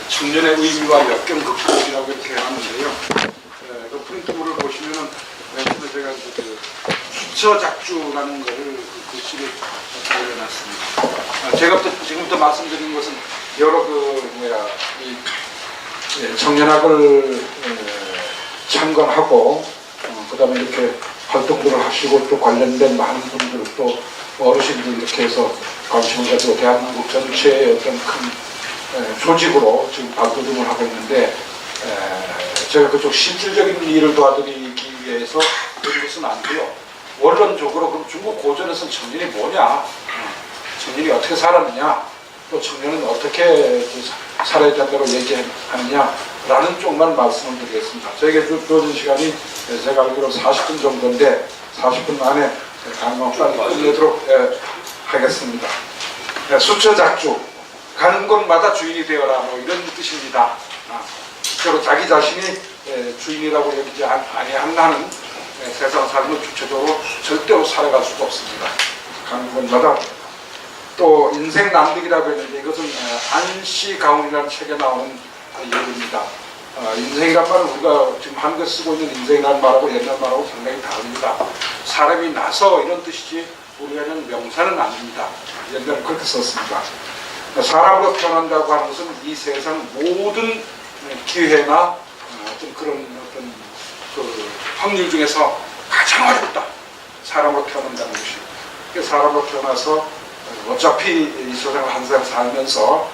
청년의 의미와 역경 극복이라고 이렇게 하는데요. 그 프린트물을 보시면은 맨 처음에 제가 수처작주라는 것을 그 글씨를 올려놨습니다. 제가 지금부터 말씀드리는 것은 여러 이 청년학을 참관하고 그다음에 이렇게 활동들을 하시고 또 관련된 많은 분들 또 어르신들 이렇게 해서 관심을 가지고 대한민국 전체의 어떤 큰 조직으로 지금 발돋움을 하고 있는데 제가 그쪽 실질적인 일을 도와드리기 위해서 그런 것은 아니고요. 원론적으로 그럼 중국 고전에서는 청년이 뭐냐, 청년이 어떻게 살았느냐, 또 청년은 어떻게 살아야 된다고 얘기하느냐라는 쪽만 말씀을 드리겠습니다. 저에게 주어진 시간이 제가 알기로 40분 정도인데 40분 안에 강강 빨리 끝내도록 하겠습니다. 수처작주, 가는 곳마다 주인이 되어라, 뭐 이런 뜻입니다. 서로 자기 자신이 주인이라고 여기지 아니한 나는 세상 삶을 주체적으로 절대로 살아갈 수가 없습니다. 가는 곳마다. 또 인생 낭득이라고 했는데 이것은 안씨 가운이라는 책에 나오는 얘기입니다. 인생이란 말은 우리가 지금 한글 쓰고 있는 인생이라는 말하고 옛날 말하고 상당히 다릅니다. 사람이 나서 이런 뜻이지 우리가 하는 명사는 아닙니다. 옛날에 그렇게 썼습니다. 사람으로 태어난다고 하는 것은 이 세상 모든 기회나 그런 그 확률 중에서 가장 어렵다. 사람으로 태어난다는 것이. 사람으로 태어나서 어차피 이 세상을 항상 살면서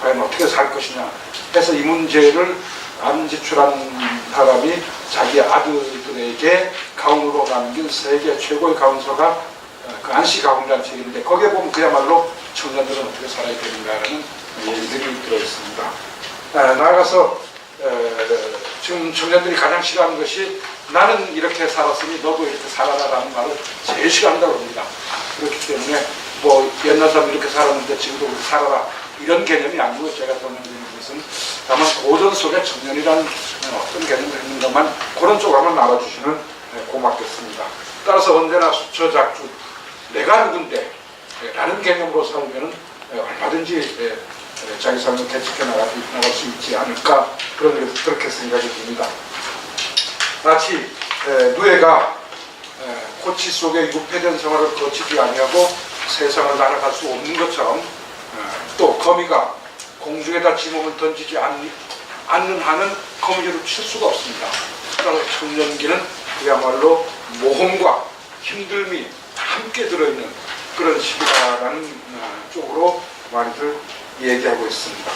과연 어떻게 살 것이냐 해서 이 문제를 안지출한 사람이 자기 아들들에게 가훈으로 남긴 세계 최고의 가훈서가 그 안씨 가훈이라는 책인데 거기에 보면 그야말로 청년들은 어떻게 살아야 되는가라는 얘기들이 들어있습니다. 나아가서 지금 청년들이 가장 싫어하는 것이 나는 이렇게 살았으니 너도 이렇게 살아라라는 말을 제일 싫어한다고 합니다. 그렇기 때문에 뭐 옛날 사람 이렇게 살았는데 지금도 이렇게 살아라 이런 개념이 아니고 제가 설명드리는 것은 다만 고전 속에 청년이라는 어떤 개념을 있는 것만 그런 쪽으로 한번 알아주시면 고맙겠습니다. 따라서 언제나 수처작주, 내가 누군데 라는 개념으로 살면 얼마든지 자기 삶을 개척해 나갈 수 있지 않을까 그렇게 생각이 듭니다. 마치 누에가 코치 속에 유폐된 생활을 거치지 아니하고 세상을 날아갈 수 없는 것처럼 또 거미가 공중에다 지몸을 던지지 않는 한은 거미줄을 칠 수가 없습니다. 그러나 청년기는 그야말로 모험과 힘듦이 함께 들어있는 그런 시기다라는 쪽으로 많이들 얘기하고 있습니다.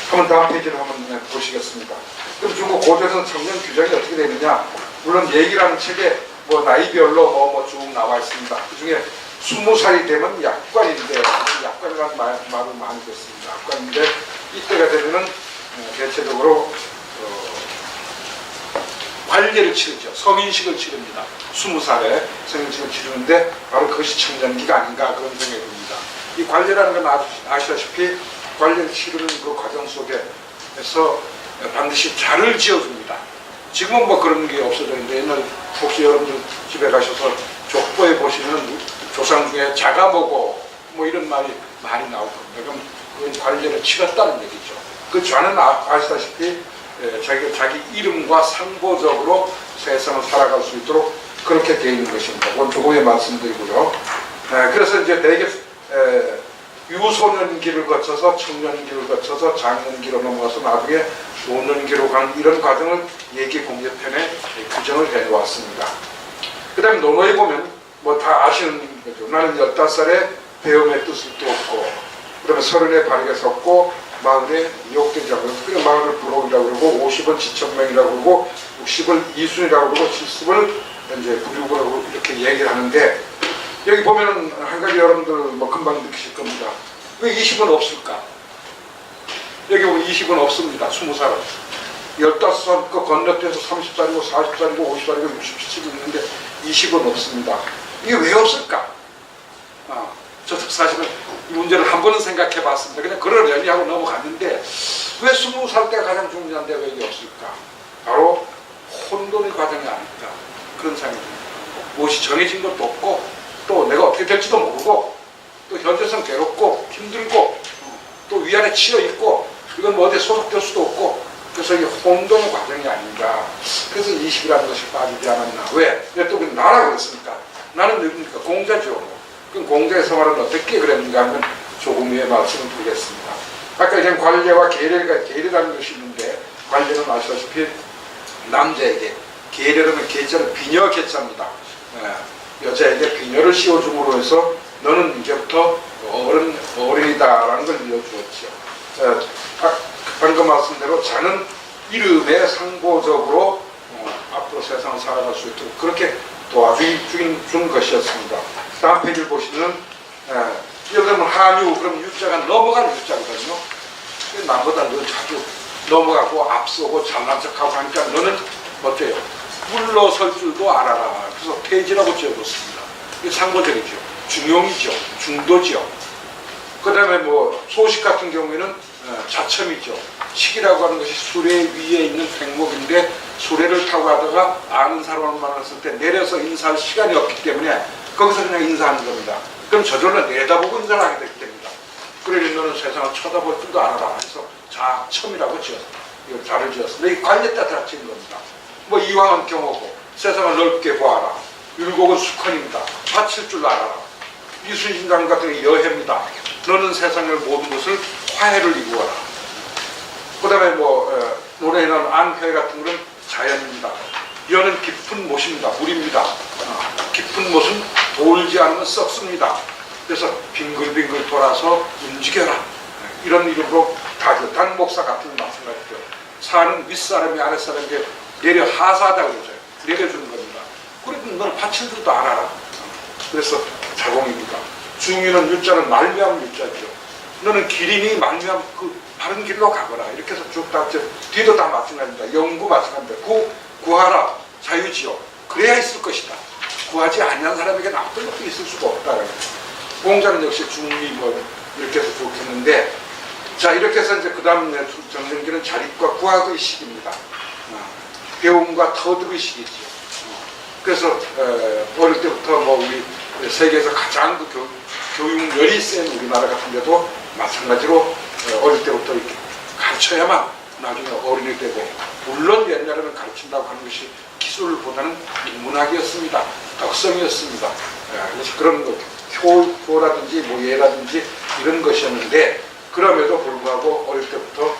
한번 다음 페이지를 한번 보시겠습니다. 그럼 중국 고전에서는 청년 규정이 어떻게 되느냐? 물론 얘기라는 책에 뭐 나이별로 쭉 나와 있습니다. 그 중에 20살이 되면 약관인데, 약관이라는 말을 많이 듣습니다. 약관인데, 이때가 되면은 대체적으로 관례를 치르죠. 성인식을 치릅니다. 20살에 성인식을 치르는데 바로 그것이 청년기가 아닌가 그런 생각이 듭니다. 이 관례라는 건 아시다시피 관례를 치르는 그 과정 속에서 반드시 자를 지어줍니다. 지금은 뭐 그런 게 없어져 있는데 옛날 혹시 여러분들 집에 가셔서 족보에 보시면 조상 중에 자가 먹어 뭐 이런 말이 많이 나올 겁니다. 그럼 그건 관례를 치렀다는 얘기죠. 그 좌는 아시다시피 자기 이름과 상보적으로 세상을 살아갈 수 있도록 그렇게 되어 있는 것입니다. 그건 조금의 말씀드리고요. 그래서 이제 대개 유소년기를 거쳐서 청년기를 거쳐서 장년기로 넘어가서 나중에 노년기로 가는 이런 과정을 얘기 공예편에 규정을 해놓았습니다. 그 다음에 논어에 보면 뭐 다 아시는 거죠. 나는 15살에 배움의 뜻을 뚫었고 그다음에 30에 바르게 섰고 40에 욕되자고 그래 40을 부록이라고 그러고 50은 지천명이라고 그러고 60을 이순이라고 그러고 70을 이제 부류고라고 이렇게 얘기를 하는데 여기 보면은 한 가지 여러분들 뭐 금방 느끼실 겁니다. 왜 20은 없을까? 여기 보면 20은 없습니다. 20살은 15살 그 건너뛰어서 30살이고 40살이고 50살이고 60살이고 있는데 20은 없습니다. 이게 왜 없을까? 저도 사실은 이 문제를 한 번은 생각해 봤습니다. 그냥 그러려니 하고 넘어갔는데 왜 20살 때가 가장 중요한데 왜 이게 없을까? 바로 혼돈의 과정이 아닐까 그런 생각이 듭니다. 무엇이 정해진 것도 없고 또 내가 어떻게 될지도 모르고 또 현재성 괴롭고 힘들고 또 위안에 치여 있고 이건 뭐 어디에 소속될 수도 없고, 그래서 이게 혼돈의 과정이 아닌가. 그래서 20이라는 것이 빠지지 않았나. 왜? 왜 또 나라고 그랬습니까? 나는 누굽니까? 공자죠. 그럼 공자의 생활은 어떻게 그랬는가 하면 조금 후에 말씀을 드리겠습니다. 아까 이제 관례와 계례라는 것이 있는데, 관례는 아시다시피 남자에게, 계례라는 계자는 비녀 계자입니다. 여자에게 비녀를 씌워줌으로 해서 너는 이제부터 어른이다라는 걸 이어주었죠. 방금 말씀대로 자는 이름에 상보적으로 앞으로 세상을 살아갈 수 있도록 그렇게 도와준 것이었습니다. 다음 페이지를 보시면 예를 들면 한유, 그럼 유자가 넘어가는 유자거든요. 남보다 너 자주 넘어가고 앞서고 잘난 척하고 하니까 너는 어때요? 물러설 줄도 알아라. 그래서 폐지라고 지어줬습니다. 이게 상보적이죠. 중용이죠. 중도죠. 그 다음에 뭐 소식 같은 경우에는 자첨이죠. 식이라고 하는 것이 수레 위에 있는 백목인데 수레를 타고 가다가 아는 사람을 만났을 때 내려서 인사할 시간이 없기 때문에 거기서 그냥 인사하는 겁니다. 그럼 저절로 내다보고 인사를 하게 되기 때문이다. 그러니 너는 세상을 쳐다볼 줄도 알아라 해서 자첨이라고 지었습니다. 이거 자를 지었습니다. 이 관례 따라 지은 겁니다. 뭐 이왕은 경호고 세상을 넓게 보아라. 율곡은 수컨입니다. 바칠 줄 알아라. 이순신장 같은 게 여해입니다. 너는 세상의 모든 것을 화해를 이루어라. 그 다음에 뭐 노래에는 안회 같은 것은 자연입니다. 여는 깊은 못입니다. 물입니다. 깊은 못은 돌지 않으면 썩습니다. 그래서 빙글빙글 돌아서 움직여라. 이런 이름으로 다졌단 목사 같은 마찬가지죠. 산은 윗사람이 아랫사람에게 내려 하사하다 그러죠. 내려주는 겁니다. 그래도 너는 바칠 줄도 알아라. 그래서 자공입니다. 중유는 유자는 말미암 유자죠. 너는 기린이 말미암 그 바른 길로 가거라. 이렇게 해서 쭉 다 뒤도 다 마찬가지입니다. 영구 마찬가지입니다. 구하라. 자유지요. 그래야 있을 것이다. 구하지 아니한 사람에게 어떤 것도 있을 수가 없다. 공자는 역시 중리 뭐 이렇게 해서 쭉 했는데, 자 이렇게 해서 이제 그 다음 정전기는 자립과 구학의 시기입니다. 배움과 터득의 시기죠. 그래서 어릴 때부터 뭐 우리 세계에서 가장 그 교육열이 센 우리나라 같은 데도 마찬가지로 어릴 때부터 이렇게 가르쳐야만 나중에 어른이 되고, 물론 옛날에는 가르친다고 하는 것이 기술보다는 인문학이었습니다. 덕성이었습니다. 그래서 그런 것, 효라든지 뭐 예라든지 이런 것이었는데, 그럼에도 불구하고 어릴 때부터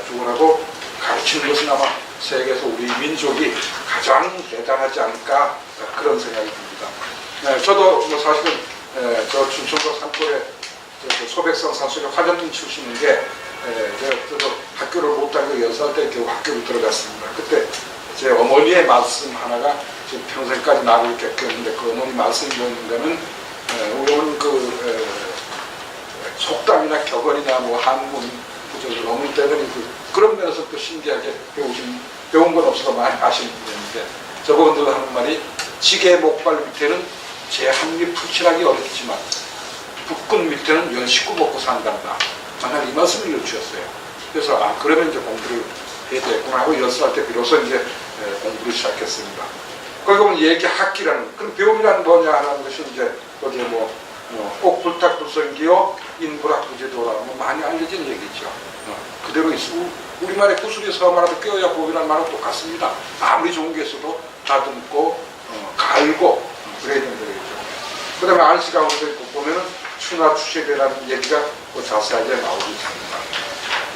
주군하고 가르치는 것은 아마 세계에서 우리 민족이 가장 대단하지 않을까 그런 생각이 듭니다. 저도 뭐 사실은 저 춘천도 산골에 소백산 산속에 화전민 출신인데, 저도 학교를 못 다니고 6살 때 겨우 학교를 들어갔습니다. 그때 제 어머니의 말씀 하나가 지금 평생까지 나를 이렇게 겪었는데, 그 어머니 말씀이 뭐였는가는 우리 어머니 속담이나 격언이나 뭐 한문 구절을 어머니 때문에 그런 면에서 또 신기하게 배운 건 없어서 많이 아시는 분인데, 저분들 하는 말이 지게 목발 밑에는 제 한입 풀칠하기 어렵지만 북근 밑에는 연식구 먹고 산단다. 만약 이 말씀을 주셨어요. 그래서 그러면 이제 공부를 해야 되겠구나 하고 6살 때 비로소 이제 공부를 시작했습니다. 거기 보면 얘기학기라는, 그럼 배움이라는 뭐냐 하는 것이 이제 거기에 꼭 불탁불성기요 인불학부제도라 뭐 많이 알려진 얘기죠. 그대로 있으고 우리말의 구슬이 서말하도 껴야 보이라는 말은 똑같습니다. 아무리 좋은 게 있어도 다듬고 갈고 그래야 된다 그랬죠. 그 다음에 안시 가운데 보면은 추나 추세대라는 얘기가 자세하게 나오고 있습니다.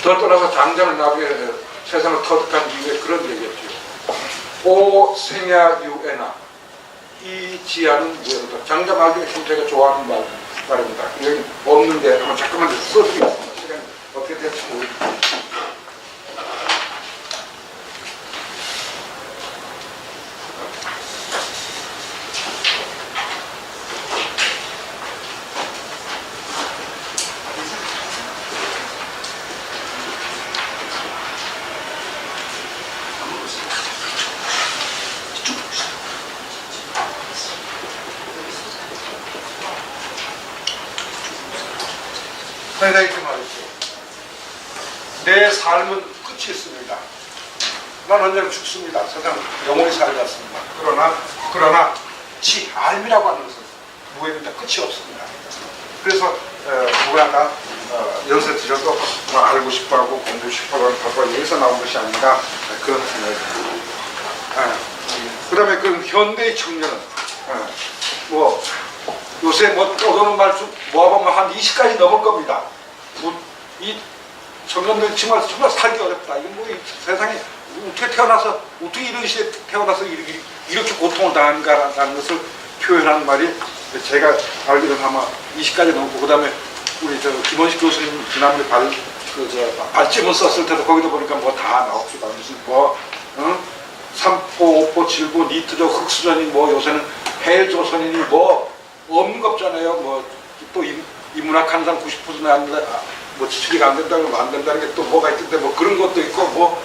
더 떠나서 장자는 나중에 세상을 터득한 이후에 그런 얘기였죠. 오 생야유에나, 이 지하는 무엇이다. 장자 말 중에 제가 좋아하는 말입니다. 여기 없는데 한번 잠깐만 써드리겠습니다. 시간이 어떻게 될지 모르겠습니다. 내가 이렇게 말했죠. 내 삶은 끝이 있습니다. 난 언제나 죽습니다. 세상 영원히 살지 않습니다. 그러나 알미라고 하는 것은 무엇입니다. 끝이 없습니다. 그래서 누구나 다 연세 드셔도 뭐 알고 싶어하고 공부 싶어하고 여기서 나온 것이 아닌가 그런 생각이 듭니다. 그 다음에 그 현대의 청년은 뭐 요새 뭐 떠도는 말씀 모아보면 한 20가지 넘을 겁니다. 이 청년들 정말 살기 어렵다. 이건 뭐 세상에 어떻게 태어나서 어떻게 이런 시대에 태어나서 이렇게 고통을 당하는가라는 것을 표현하는 말이 제가 알기로는 아마 20가지 넘고 그 다음에 우리 김원식 교수님 지난번에 발제문 썼을 때도 거기도 보니까 뭐 다 나옵니다. 무슨 뭐 삼포, 오포, 질보, 니트조, 흑수전이 뭐 요새는 해조선인이 뭐 없는 거 없잖아요. 뭐 또 인문학 한상 90% 안 된다, 뭐 추리가 안 된다고 안 된다는 게 또 뭐가 있던데 뭐 그런 것도 있고 뭐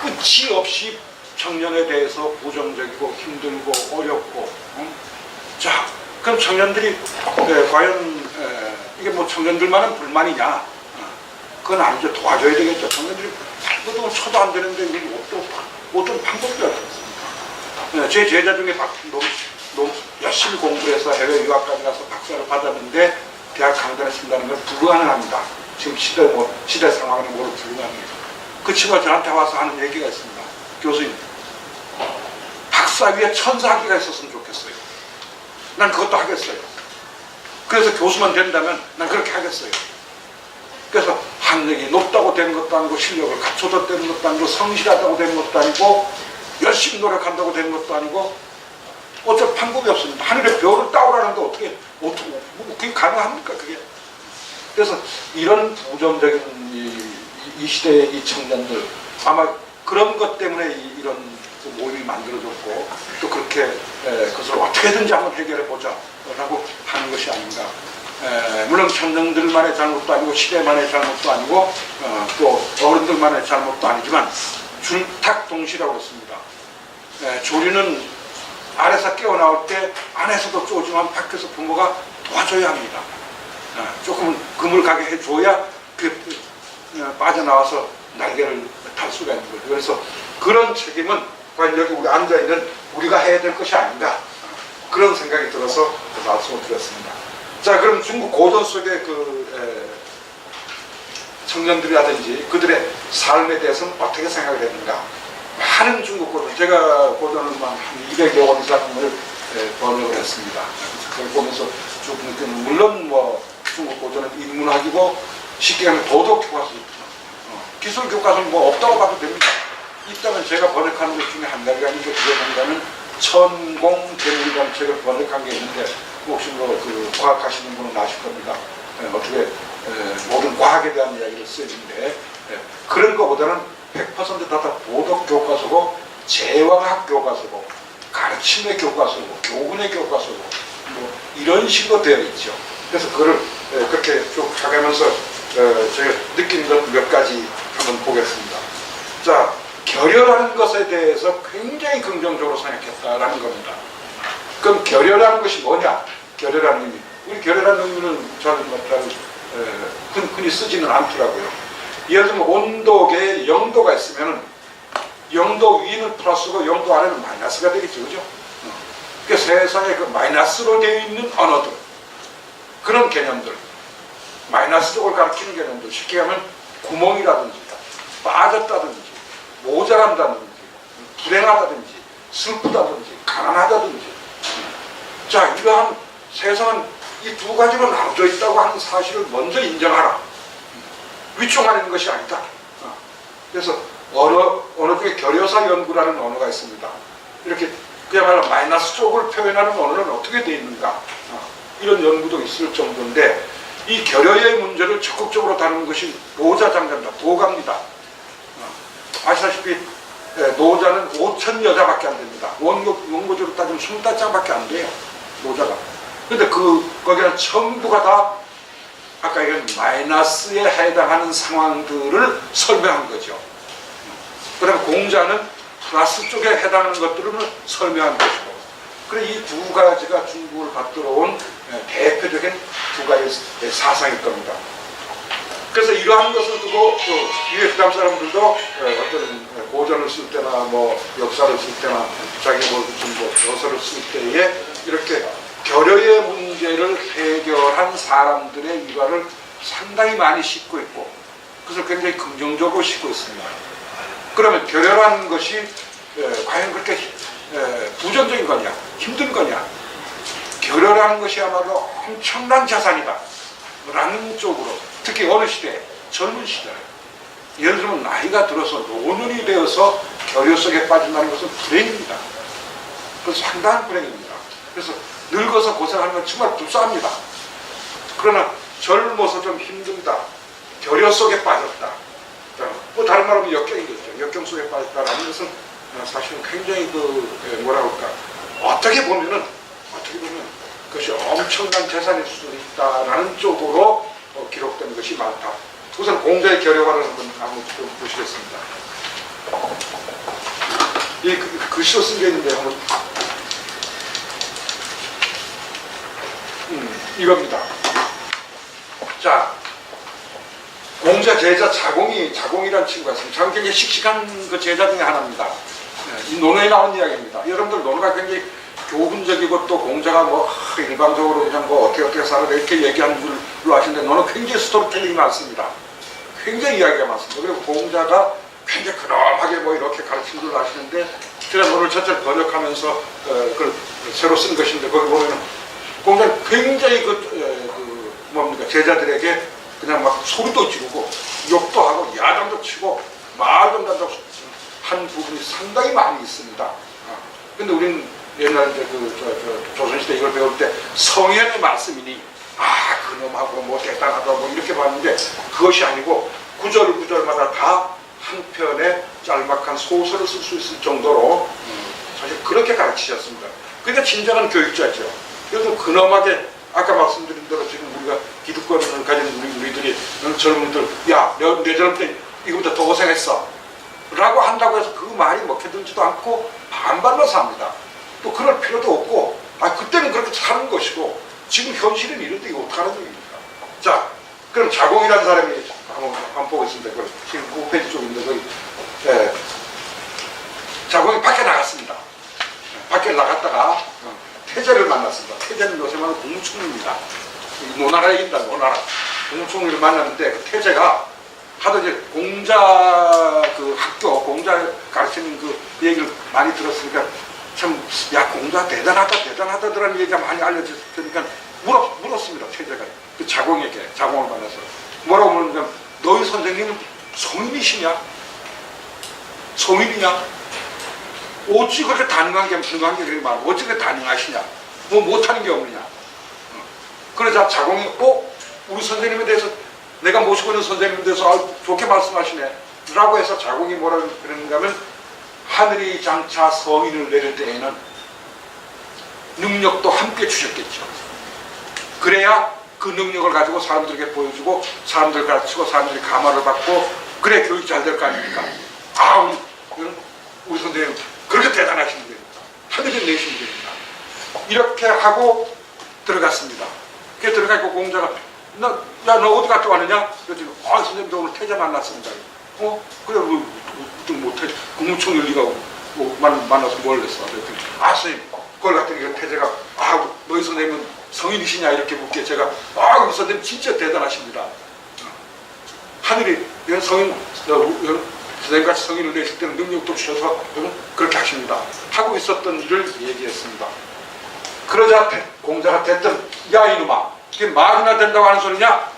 끝이 없이 청년에 대해서 부정적이고 힘들고 어렵고 자 그럼 청년들이 과연 이게 뭐 청년들만은 불만이냐? 그건 아니죠. 도와줘야 되겠죠. 청년들이 살고도 쳐도 안 되는데 이게 어떤 방법이 없습니까? 제 제자 중에 너무 열심히 공부해서 해외 유학까지 가서 박사를 받았는데 대학 강단에 쓴다는 건 불가능합니다. 지금 시대 상황에 뭐로 불가능해요. 그 친구가 저한테 와서 하는 얘기가 있습니다. 교수님, 박사 위에 천사학위가 있었으면 좋겠어요. 난 그것도 하겠어요. 그래서 교수만 된다면 난 그렇게 하겠어요. 그래서 학력이 높다고 되는 것도 아니고 실력을 갖춰서 되는 것도 아니고 성실하다고 되는 것도 아니고 열심히 노력한다고 되는 것도 아니고 어쩔 방법이 없습니다. 하늘의 별을 따오라는데 어떻게 그게 가능합니까 그게? 그래서 이런 부정적인 이 시대의 이 청년들 아마 그런 것 때문에 이런 모임이 만들어졌고 또 그렇게 그것을 어떻게든지 한번 해결해보자 라고 하는 것이 아닌가. 물론 청년들만의 잘못도 아니고 시대만의 잘못도 아니고 또 어른들만의 잘못도 아니지만 줄탁동시라고 그랬습니다. 조리는 아래서 깨어나올 때 안에서도 쪼지만 밖에서 부모가 도와줘야 합니다. 조금은 그물 가게 해줘야 빠져나와서 날개를 달 수가 있는 거죠. 그래서 그런 책임은 과연 여기 우리 앉아있는 우리가 해야 될 것이 아닌가 그런 생각이 들어서 말씀을 드렸습니다. 자, 그럼 중국 고전 속의 청년들이라든지 그들의 삶에 대해서는 어떻게 생각을 했는가. 많은 중국 고전, 제가 고전을 한 200여 권 이상을 번역을 했습니다. 그걸 보면서 쭉 물론 뭐 중국 고전은 인문학이고 쉽게 하면 도덕 교과서, 기술 교과서는 뭐 없다고 봐도 됩니다. 있다면 제가 번역하는 것 중에 한 가지가 있는데 그게 뭔가는 천공대물이라는 책을 번역한 게 있는데 혹시 뭐 과학 하시는 분은 아실 겁니다. 어떻게 모든 과학에 대한 이야기를 쓰는데 그런 것보다는 100%다 도덕 교과서고 제왕학 교과서고 가르침의 교과서고 교훈의 교과서고 뭐 이런 식으로 되어 있죠. 그래서 그거를 그렇게 쭉 가면서 제가 느낀 것 몇 가지 한번 보겠습니다. 자, 결여라는 것에 대해서 굉장히 긍정적으로 생각했다라는 겁니다. 그럼 결여라는 것이 뭐냐? 결여라는 의미. 우리 결여라는 의미는 저는 흔히 쓰지는 않더라고요. 예를 들면 온도계에 0도가 있으면 0도 위는 플러스고 0도 아래는 마이너스가 되겠죠. 그죠? 그러니까 세상에 그 마이너스로 되어 있는 언어들, 그런 개념들, 마이너스 쪽을 가리키는 개념들, 쉽게 하면 구멍이라든지 빠졌다든지 모자란다든지 불행하다든지 슬프다든지 가난하다든지 자, 이러한 세상은 이 두 가지로 나눠져 있다고 하는 사실을 먼저 인정하라. 위쪽만 있는 것이 아니다. 그래서 언어 중에 결여사 연구라는 언어가 있습니다. 이렇게 그야말로 마이너스 쪽을 표현하는 언어는 어떻게 되어 있는가, 이런 연구도 있을 정도인데 이 결여의 문제를 적극적으로 다루는 것이 노자 장자입니다. 도가입니다. 아시다시피 노자는 5천 여자밖에 안 됩니다. 원고적으로 따지면 25장밖에 안 돼요. 노자가. 근데 거기는 전부가 다 아까 얘기한 마이너스에 해당하는 상황들을 설명한 거죠. 그 다음에 공자는 플러스 쪽에 해당하는 것들을 설명한 것이고, 그래 이 두 가지가 중국을 받들어 온 대표적인 두 가지 사상일 겁니다. 그래서 이러한 것을 두고 위에 그 다음 사람들도 어떤 고전을 쓸 때나 뭐 역사를 쓸 때나 자기 뭐 저서를 쓸 때에 이렇게 결여의 문제를 해결한 사람들의 일화를 상당히 많이 싣고 있고, 그 그것을 굉장히 긍정적으로 싣고 있습니다. 그러면 결혈하는 것이 과연 그렇게 부정적인 거냐, 힘든 거냐? 결혈하는 것이야말로 엄청난 자산이다 라는 쪽으로, 특히 어느 시대, 젊은 시절에, 예를 들면 나이가 들어서 노년이 되어서 결혈 속에 빠진다는 것은 불행입니다. 그건 상당한 불행입니다. 그래서 늙어서 고생하는 건 정말 불쌍합니다. 그러나 젊어서 좀 힘들다, 결혈 속에 빠졌다, 뭐 다른 말로 하면 역경이겠죠. 역경 속에 빠졌다라는 것은 사실은 굉장히 뭐라 할까, 어떻게 보면 그것이 엄청난 재산일 수도 있다라는 쪽으로 기록된 것이 많다. 우선 공자의 결여화를 한번 좀 보시겠습니다. 이 글씨로 쓴 게 있는데 한번 이겁니다. 자, 공자 제자 자공이라는 친구가 있습니다. 자공 굉장히 씩씩한 그 제자 중에 하나입니다. 이 논어에 나오는 이야기입니다. 여러분들 논어가 굉장히 교훈적이고 또 공자가 뭐 일방적으로 그냥 뭐 어떻게 살아라 이렇게 얘기하는 줄로 아시는데, 논어 굉장히 스토리텔링이 많습니다. 굉장히 이야기가 많습니다. 그리고 공자가 굉장히 근엄하게 뭐 이렇게 가르친 줄로 아시는데, 제가 논어를 전체를 번역하면서 그걸 새로 쓴 것인데, 거기 보면은 공자는 굉장히 뭡니까, 제자들에게 그냥 막 소리도 지르고 욕도 하고 야단도 치고 말도 난다고 한 부분이 상당히 많이 있습니다. 근데 우리는 옛날에 조선시대 이걸 배울 때 성현의 말씀이니 그놈하고 뭐 대단하다 뭐 이렇게 봤는데, 그것이 아니고 구절마다 다 한 편의 짤막한 소설을 쓸 수 있을 정도로 사실 그렇게 가르치셨습니다. 그러니까 진정한 교육자죠. 그래서 근엄하게 아까 말씀드린 대로 지금 우리가 기득권을 가진 우리들이 젊은들, 야, 내 젊을 때 이거보다 더 고생했어 라고 한다고 해서 그 말이 먹혀들지도 않고 반발로 삽니다. 또 그럴 필요도 없고, 그때는 그렇게 사는 것이고 지금 현실은 이런데 이거 어떡하는 얘기입니까? 자, 그럼 자공이라는 사람이 한번 보고 있습니다. 지금 9페이지 쪽에 있는데, 거기 자공이 밖에 나갔습니다. 밖에 나갔다가 태제를 만났습니다. 태제는 요새 말하는 공무총리입니다. 노나라에 있다, 노나라. 공무총리를 만났는데, 그 태제가 하도 이제 공자 학교, 공자 가르치는 그 얘기를 많이 들었으니까 참, 야, 공자 대단하다더라는 얘기가 많이 알려졌으니까 물었습니다. 태제가. 그 자공을 만나서. 뭐라고 물으면, 너희 선생님은 성인이시냐? 성인이냐? 어찌 그렇게 가능한 게 그렇게 많고, 어찌 그렇게 가능하시냐? 뭐 못하는 게 없느냐? 그러자 자공이, 우리 선생님에 대해서, 내가 모시고 있는 선생님에 대해서 좋게 말씀하시네 라고 해서 자공이 뭐라 그러는가 하면, 하늘이 장차 성인을 내릴 때에는 능력도 함께 주셨겠죠. 그래야 그 능력을 가지고 사람들에게 보여주고, 사람들 가르치고, 사람들이 감화를 받고, 그래 교육 잘 될 거 아닙니까? 우리 선생님 그렇게 대단하신 분입니다. 하늘이 내신 분입니다. 이렇게 하고 들어갔습니다. 그게 들어가고 공자가, 너 어디 갔다 왔느냐? 그랬더니, 선생님도 오늘 태제 만났습니다. 그래, 좀 못해. 국무총리 네가 만나서 뭘 했어? 그랬더니, 선생님, 그걸 갔더니 태제가, 너희 선생님은 성인이시냐? 이렇게 묻게 제가, 우리 선생님 진짜 대단하십니다. 하늘이, 선생님같이 성인을 내실 때는 능력도 주셔서 그렇게 하십니다. 하고 있었던 일을 얘기했습니다. 그러자 공자가 됐든, 야, 이놈아, 이게 말이나 된다고 하는 소리냐?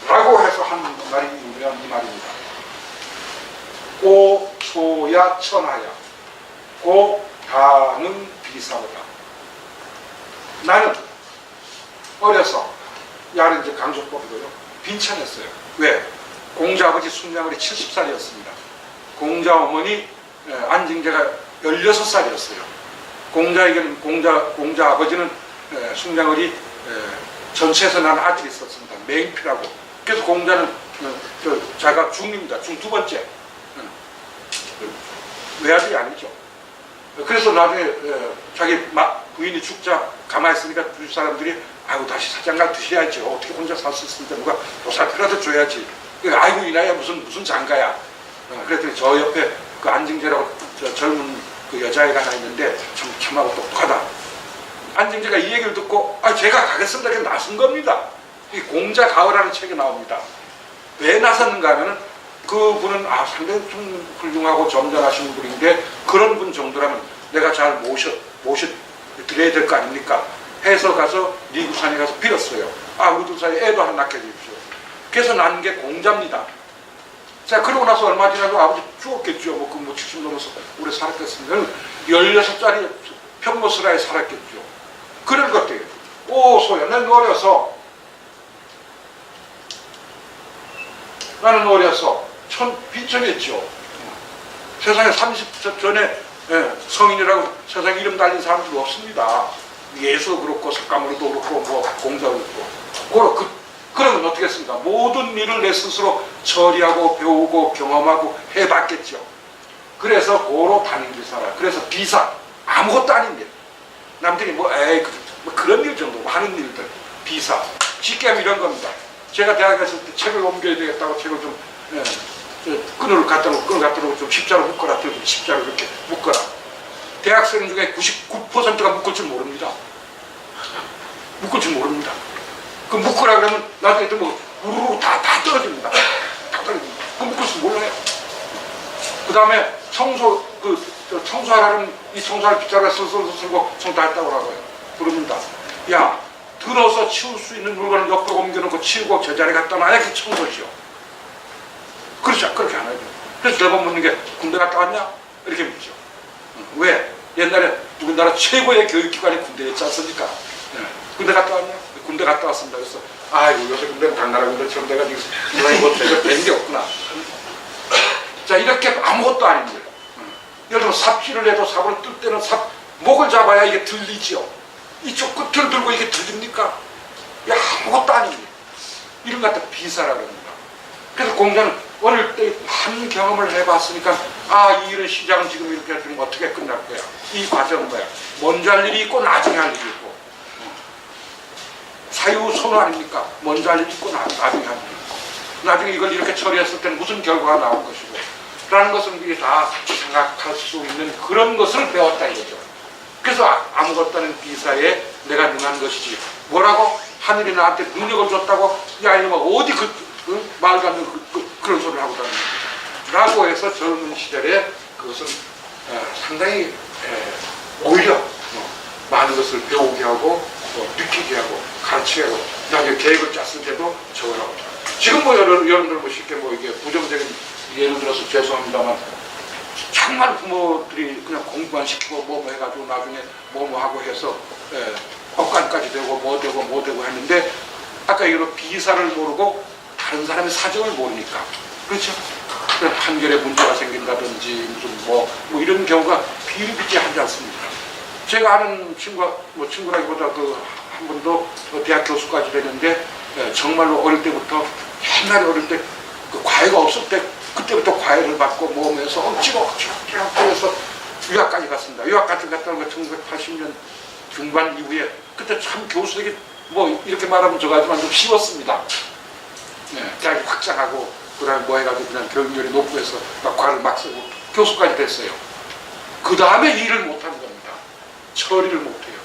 라고 해서 한 말이 이 말입니다. 고, 소야, 천하야. 고, 다는 비사보다. 나는 어려서, 야는 이제 강조법이고요. 빈천했어요. 왜? 공자 아버지 숙량을이 70살이었습니다. 공자 어머니 안징제가 16살이었어요. 공자에게는 공자 아버지는 숙량을이 전체에서 난 아들이 있었습니다. 맹피라고. 그래서 공자는 자가 중입니다. 중 두 번째. 외아들이 아니죠. 그래서 나중에 자기 부인이 죽자 가만히 있으니까 주위 사람들이 다시 사장가 드셔야지. 어떻게 혼자 살 수 있습니까? 누가 보살피라도 줘야지. 이 나이야 무슨 장가야. 그랬더니 저 옆에 그 안징제라고 젊은 그 여자애가 하나 있는데 참하고 똑똑하다. 안징제가 이 얘기를 듣고 제가 가겠습니다. 이렇게 나선 겁니다. 이 공자 가을이라는 책에 나옵니다. 왜 나섰는가 하면은 그분은 상당히 좀 훌륭하고 점잖으신 분인데 그런 분 정도라면 내가 잘 모셔드려야 될 거 아닙니까? 해서 가서 미국산에 가서 빌었어요. 우리들 사이에 애도 하나 낳게 해주십시오. 그래서 난 게 공자입니다. 자, 그러고 나서 얼마 지나고 아버지 죽었겠죠. 뭐 70 넘어서 오래 살았겠습니다. 16살짜리 평모스라에 살았겠죠. 그럴 것 같아요. 소야, 나는 어려서 비천했죠. 세상에 30년 전에 성인이라고 세상에 이름 달린 사람들 없습니다. 예수도 그렇고 석가모니도 그렇고 뭐 공자도 그렇고 그러면 어떻게 했습니까? 모든 일을 내 스스로 처리하고 배우고 경험하고 해봤겠죠. 그래서 고로 단임비사라. 그래서 비사 아무것도 아닙니다. 남들이 그런 일 정도 많은 일들 비사 쉽게 하면 이런 겁니다. 제가 대학에 갔을 때 책을 옮겨야 되겠다고 책을 좀 끈을 갖다 놓고 좀 십자로 묶어라. 십자로 이렇게 묶어라. 대학생 중에 99%가 묶을 줄 모릅니다. 묶을 줄 모릅니다. 그 묶으라 그러면 나중에 또 우르르 다 떨어집니다. 다 떨어집니다. 그 묶을 줄 몰라요. 그 다음에 청소하라는 이 청소할 빗자루에 쓸고 청소했다고 하고요. 부릅니다. 야, 들어서 치울 수 있는 물건을 옆으로 옮겨놓고 치우고 저 자리에 갖다 놔야 그 청소지요. 그렇죠. 그렇게 안 하죠. 그래서 매번 묻는 게 군대 갔다 왔냐? 이렇게 묻죠. 왜? 옛날에 우리나라 최고의 교육기관이 군대였지 않습니까? 군대 갔다 왔냐? 군대 갔다 왔습니다. 그래서 요새 군대는 당나라 군대처럼 돼가지고 뭐 된 게 없구나. 자, 이렇게 아무것도 아닙니다. 예를 들어 삽질을 해도 삽을 뜰 때는 목을 잡아야 이게 들리지요. 이쪽 끝을 들고 이게 들립니까? 아무것도 아닙니다. 이런 것 갖다 비사라고 합니다. 그래서 공자는 어릴 때 많은 경험을 해봤으니까 이 일의 시작은 지금 이렇게 해주면 어떻게 끝날 거야. 이 과정은 뭐야. 먼저 할 일이 있고 나중에 할 일이 있고 사유선호 아닙니까? 먼저 할 일이 있고 나중에 할 일이 있고 나중에 이걸 이렇게 처리했을 때는 무슨 결과가 나올 것이고 라는 것을 우리 다 생각할 수 있는 그런 것을 배웠다 이거죠. 그래서 아무것도 아닌 비사에 내가 능한 것이지 뭐라고? 하늘이 나한테 능력을 줬다고 야 이놈아 어디 말도 안 되는 그런 소리를 하고 다니는 라고 해서 젊은 시절에 그것은 상당히 오히려 많은 것을 배우게 하고 느끼게 하고 가르치게 하고 나중에 계획을 짰을 때도 적으라고. 지금 여러분들 쉽게 이게 부정적인 예를 들어서 죄송합니다만 정말 부모들이 그냥 공부만 시키고 뭐 해가지고 나중에 뭐 하고 해서 법관까지 되고 뭐 되고 했는데 아까 이런 비사를 모르고 다른 사람의 사정을 모르니까 그렇죠? 판결에 문제가 생긴다든지 무슨 뭐 이런 경우가 비일비재하지 않습니까? 제가 아는 친구라기보다 한 분도 대학 교수까지 됐는데 정말로 어릴 때부터 옛날에 어릴 때 그 과외가 없을 때 그때부터 과외를 받고 모험에서 억지로 해서 유학까지 갔습니다. 유학까지 갔다는 거 1980년 중반 이후에 그때 참 교수들이 이렇게 말하면 저가지만 좀 쉬웠습니다. 대학이 확장하고 그다음에 해가지고 그냥 교육열이 높고 해서 과를 막 쓰고 교수까지 됐어요. 그 다음에 일을 못하는 겁니다. 처리를 못해요.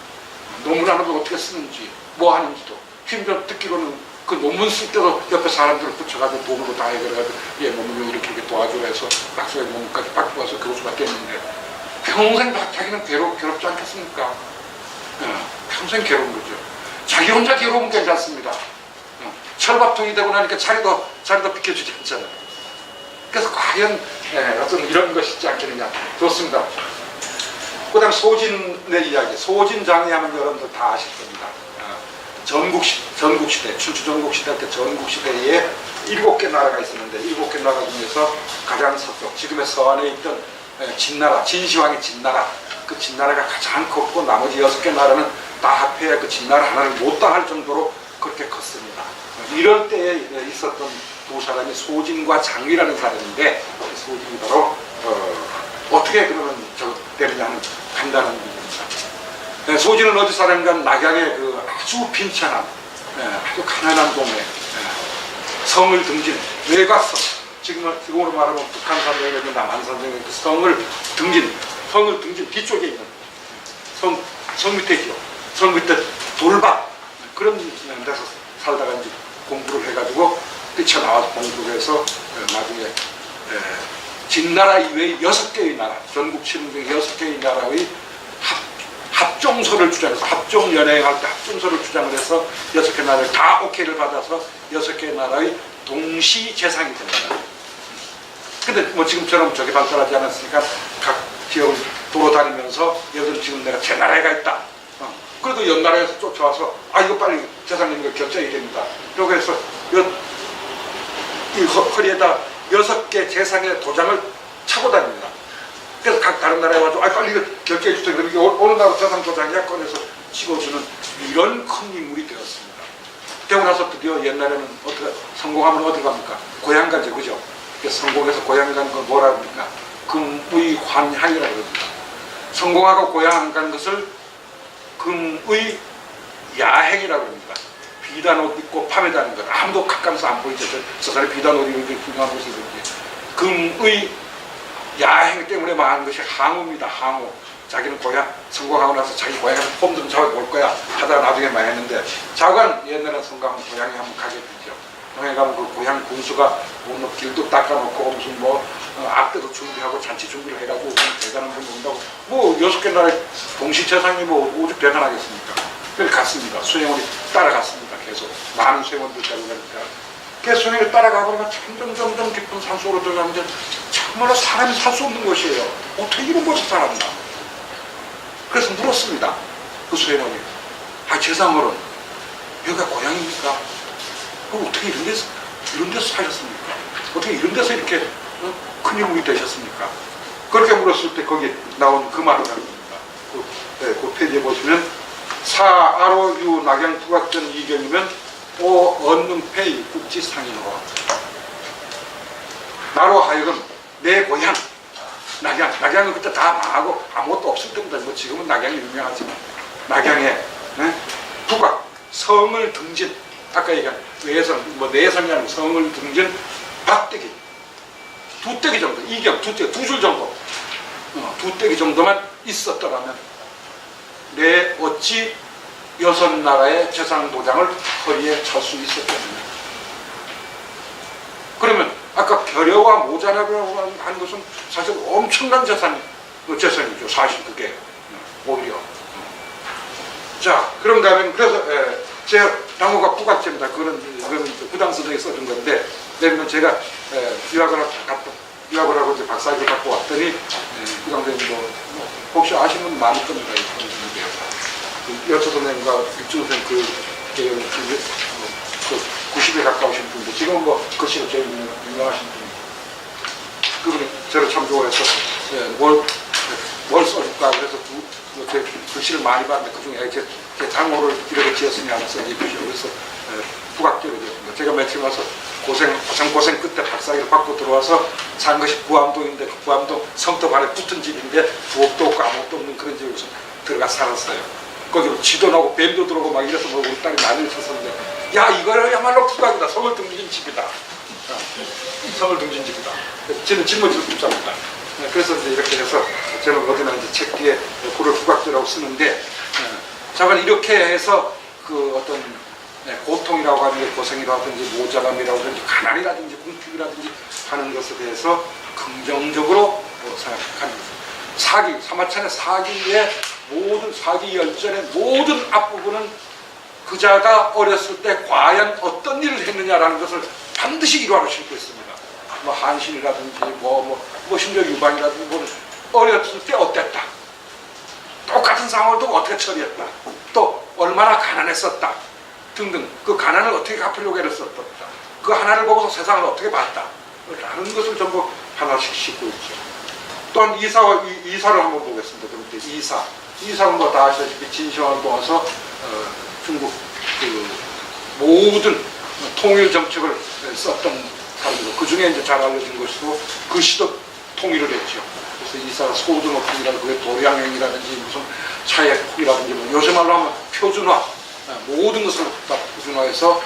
논문 하나도 어떻게 쓰는지 하는지도 심지어 듣기로는 그 논문 쓸 때도 옆에 사람들을 붙여가지고 돈으로 다 해결해가지고 논문 이렇게 도와주고 해서 박사의 논문까지 받고 와서 교수가 됐는데 평생 자기는 괴롭지 않겠습니까? 평생 괴로운 거죠. 자기 혼자 괴로우면 괜찮습니다. 철밥통이 되고 나니까 자리도 비켜주지 않잖아요. 그래서 과연 어떤 이런 것이 있지 않겠느냐. 좋습니다. 그 다음 소진의 이야기. 소진장애하면 여러분들 다 아실 겁니다. 전국시대, 춘추전국시대 때 전국시대에 7개 나라가 있었는데 7개 나라 중에서 가장 서쪽, 지금의 서안에 있던 진나라, 진시황의 진나라, 그 진나라가 가장 컸고 나머지 6개 나라는 다 합해야 그 진나라 하나를 못 당할 정도로 그렇게 컸습니다. 이럴 때에 있었던 두 사람이 소진과 장위라는 사람인데 소진이 바로 어떻게 그러면 되느냐는 간단한 문제입니다. 소진은 어디 사람인가 낙양의 아주 빈천한 아주 가난한 동네 성을 등진 외곽성 지금으로 말하면 북한산맥이나 남한산맥의 그 성을 등진 뒤쪽에 있는 성 밑에죠. 성 밑에 돌밭 그런 데서 살다가 이제 공부를 해가지고 뛰쳐나와서 공부를 해서 나중에 진나라 이외의 6개의 나라, 전국 치는 중에 6개의 나라의 합종서를 주장해서 합종연행할 때 합종서를 주장을 해서 6개 나라를 다 오케이를 받아서 6개 나라의 동시 재상이 됩니다. 근데 뭐 지금처럼 저게 발달하지 않았으니까 각 지역을 돌아다니면서 여기는 지금 내가 제 나라에 가 있다. 그래도 옆 나라에서 쫓아와서 이거 빨리 재상님 이거 결정이 됩니다. 그러고 해서 이 허리에다 6개 재상의 도장을 차고 다닙니다. 그래서 각 다른 나라에 와서 빨리 이거 결정해 주세요. 그럼 이게 어느 나라 재상 도장이야 꺼내서 찍어주는 이런 큰 인물이 되었습니다. 되고 나서 드디어 옛날에는 어떻게 성공하면 어디 갑니까? 고향 가죠, 그죠? 성공해서 고향 가는 건 뭐라 합니까? 금의 환향이라고 합니다. 성공하고 고향 가는 것을 금의 야행이라고 합니다. 비단 옷 입고 밤에 다니는 것. 아무도 가까이서 안 보이죠. 저 사람이 비단 옷 입고 중요한 곳에 있는지. 금의 야행 때문에 망한 것이 항우입니다. 항우. 자기는 고향 성공하고 나서 자기 고향에서 폼 좀 잡아볼 거야 하다가 나중에 망했는데 자관 옛날에 성공하면 고향에 한번 가게 되죠. 고향에 가면 그 고향 군수가 뭐 길도 닦아놓고 무슨 악대도 준비하고 잔치 준비를 해가지고 대단한 분이 온다고 6개 나라의 동시재상이 오죽 대단하겠습니까? 그래서 갔습니다. 수행원이 따라갔습니다. 계속 많은 수행원들 따라가니까 그 수행을 따라가고 보면 점점 깊은 산속으로 들어가는데 정말로 사람이 살 수 없는 곳이에요. 어떻게 이런 곳에 살았나? 그래서 물었습니다. 그 수행원이 재상어른 여기가 고향입니까? 어떻게 이런 데서 사셨습니까? 어떻게 이런 데서 이렇게 큰 인물이 되셨습니까? 그렇게 물었을 때 거기 나온 그 말을 합니다. 그 페이지에 보시면 사아로유 낙양 부각전 이경이면 오 언능패이 국지상인으로 나로 하여금 내 고향 낙양은 그때 다 망하고 아무것도 없을 때입니다. 지금은 낙양이 유명하지만 낙양에 부각 성을 등진 아까 얘기한 외성 내성이 아니고 성을 등진 박대기 2떼기 정도 이경 2떼기 2줄 정도 2떼기 정도만 있었더라면 내 어찌 6나라의 재상 도장을 허리에 찰 수 있었겠느냐. 그러면 아까 결여와 모자라고 하는 것은 사실 엄청난 재산이죠. 사실 그게 오히려. 자, 그런가 하면 그래서 제 당호가 부각제입니다. 그거는 부당선정에 써준 건데 내면 제가 유학을 하고 이제 박사학위를 갖고 왔더니 부당선생 혹시 아시는 분 많을 겁니다. 여초 선생님과 육준 선생님 그 90에 가까우신 분인데 지금 글씨가 제일 유명하신 분입니다. 그분이 저를 참 좋아해서 뭘 써줄까 그래서 글씨를 많이 봤는데 그중에 제 당호를 이렇게 지었으니 하면서 이 글씨를 그래서 부각제로 되었습니다. 제가 며칠 와서 고생 끝에 박사학위를 받고 들어와서 산 것이 구암동인데 그 구암동 성터 안에 붙은 집인데 부엌도 없고 아무것도 없는 그런 집에서 들어가 살았어요. 거기로 지도 나고 뱀도 들어오고 막 이래서 우리 딸이 난리를 쳤었는데 야 이거야말로 부각이다. 성을 등진 집이다. 성을 등진 집이다. 저는 짊어지고 싶답니다. 그래서 이제 이렇게 해서 저는 어디나 이제 책 뒤에 그를 부각제라고 쓰는데 자관 이렇게 해서 그 어떤 고통이라고 하는 게 고생이라든지 모자람이라고 하든지 가난이라든지 궁핍이라든지 하는 것에 대해서 긍정적으로 생각하는 사기, 사마천의 사기의 모든 사기 열전의 모든 앞부분은 그자가 어렸을 때 과연 어떤 일을 했느냐라는 것을 반드시 일화로 싣고 있습니다. 한신이라든지 심지어 유방이라든지 어렸을 때 어땠다. 똑같은 상황을 두고 어떻게 처리했다. 또 얼마나 가난했었다. 등등 그 가난을 어떻게 갚으려고 애를 썼다. 그 하나를 보고서 세상을 어떻게 봤다. 라는 것을 전부 하나씩 싣고 있죠. 또한 이사를 한번 보겠습니다. 그런데 이사는 다 아시다시피 진시황을 도와서 중국 그 모든 통일 정책을 썼던 사람이고 그 중에 이제 잘 알려진 것이고 그 시도 통일을 했죠. 그래서 이사가 소등어풍이라든지 도량행이라든지 무슨 차액이라든지 요새 말로 하면 표준화 모든 것을 다 표준화해서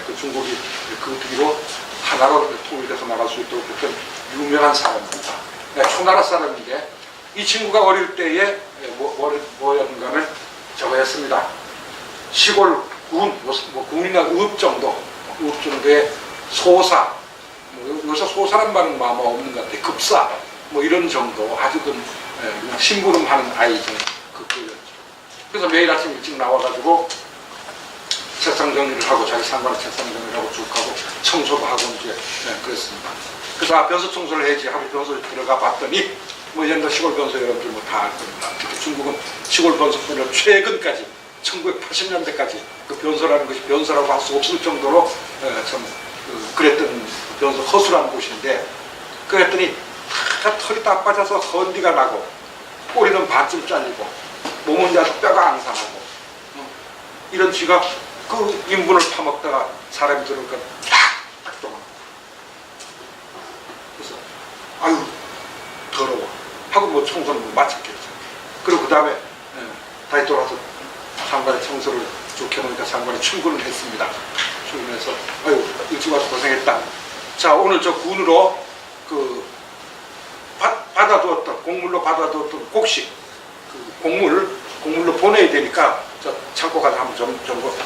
그 중국이 그 뒤로 하나로 통일돼서 나갈 수 있도록 했던 유명한 사람입니다. 초나라 사람인데 이 친구가 어릴 때에 뭐였는가 하면 저거 했습니다. 시골 군이나 읍 정도의 소사, 뭐 여기서 소사란 말은 아마 없는 것 같아요. 급사, 뭐 이런 정도 아주 심부름하는 아이죠. 그였죠. 그래서 매일 아침 일찍 나와가지고 책상 정리를 하고 자기 상관의 책상 정리를 하고 쭉 하고 청소도 하고 이제 그랬습니다. 그래서 변소 청소를 해야지 하고 변소에 들어가 봤더니 뭐 옛날 시골 변소 여러분들 뭐 다 알 겁니다. 특히 중국은 시골 변소뿐만 최근까지 1980년대까지 그 변소라는 것이 변소라고 할 수 없을 정도로 참 그랬던 변소 허수라는 곳인데 그랬더니 다 털이 다 빠져서 헌디가 나고 꼬리는 반쯤 잘리고 몸은 아주 뼈가 앙상하고 이런 쥐가 그 인분을 파먹다가 사람이 들어오니까 딱 도망. 그래서 아유 더러워 하고 뭐 청소는 뭐 마쳤겠죠. 그리고 그 다음에 다시 돌아서 상관의 청소를 쭉 해놓으니까 상관이 출근을 했습니다. 출근해서 아유 일찍 와서 고생했다. 자 오늘 저 군으로 그 받아두었던 곡물로 받아두었던 곡식 그 곡물로 보내야 되니까 저 창고 가서 한번 창고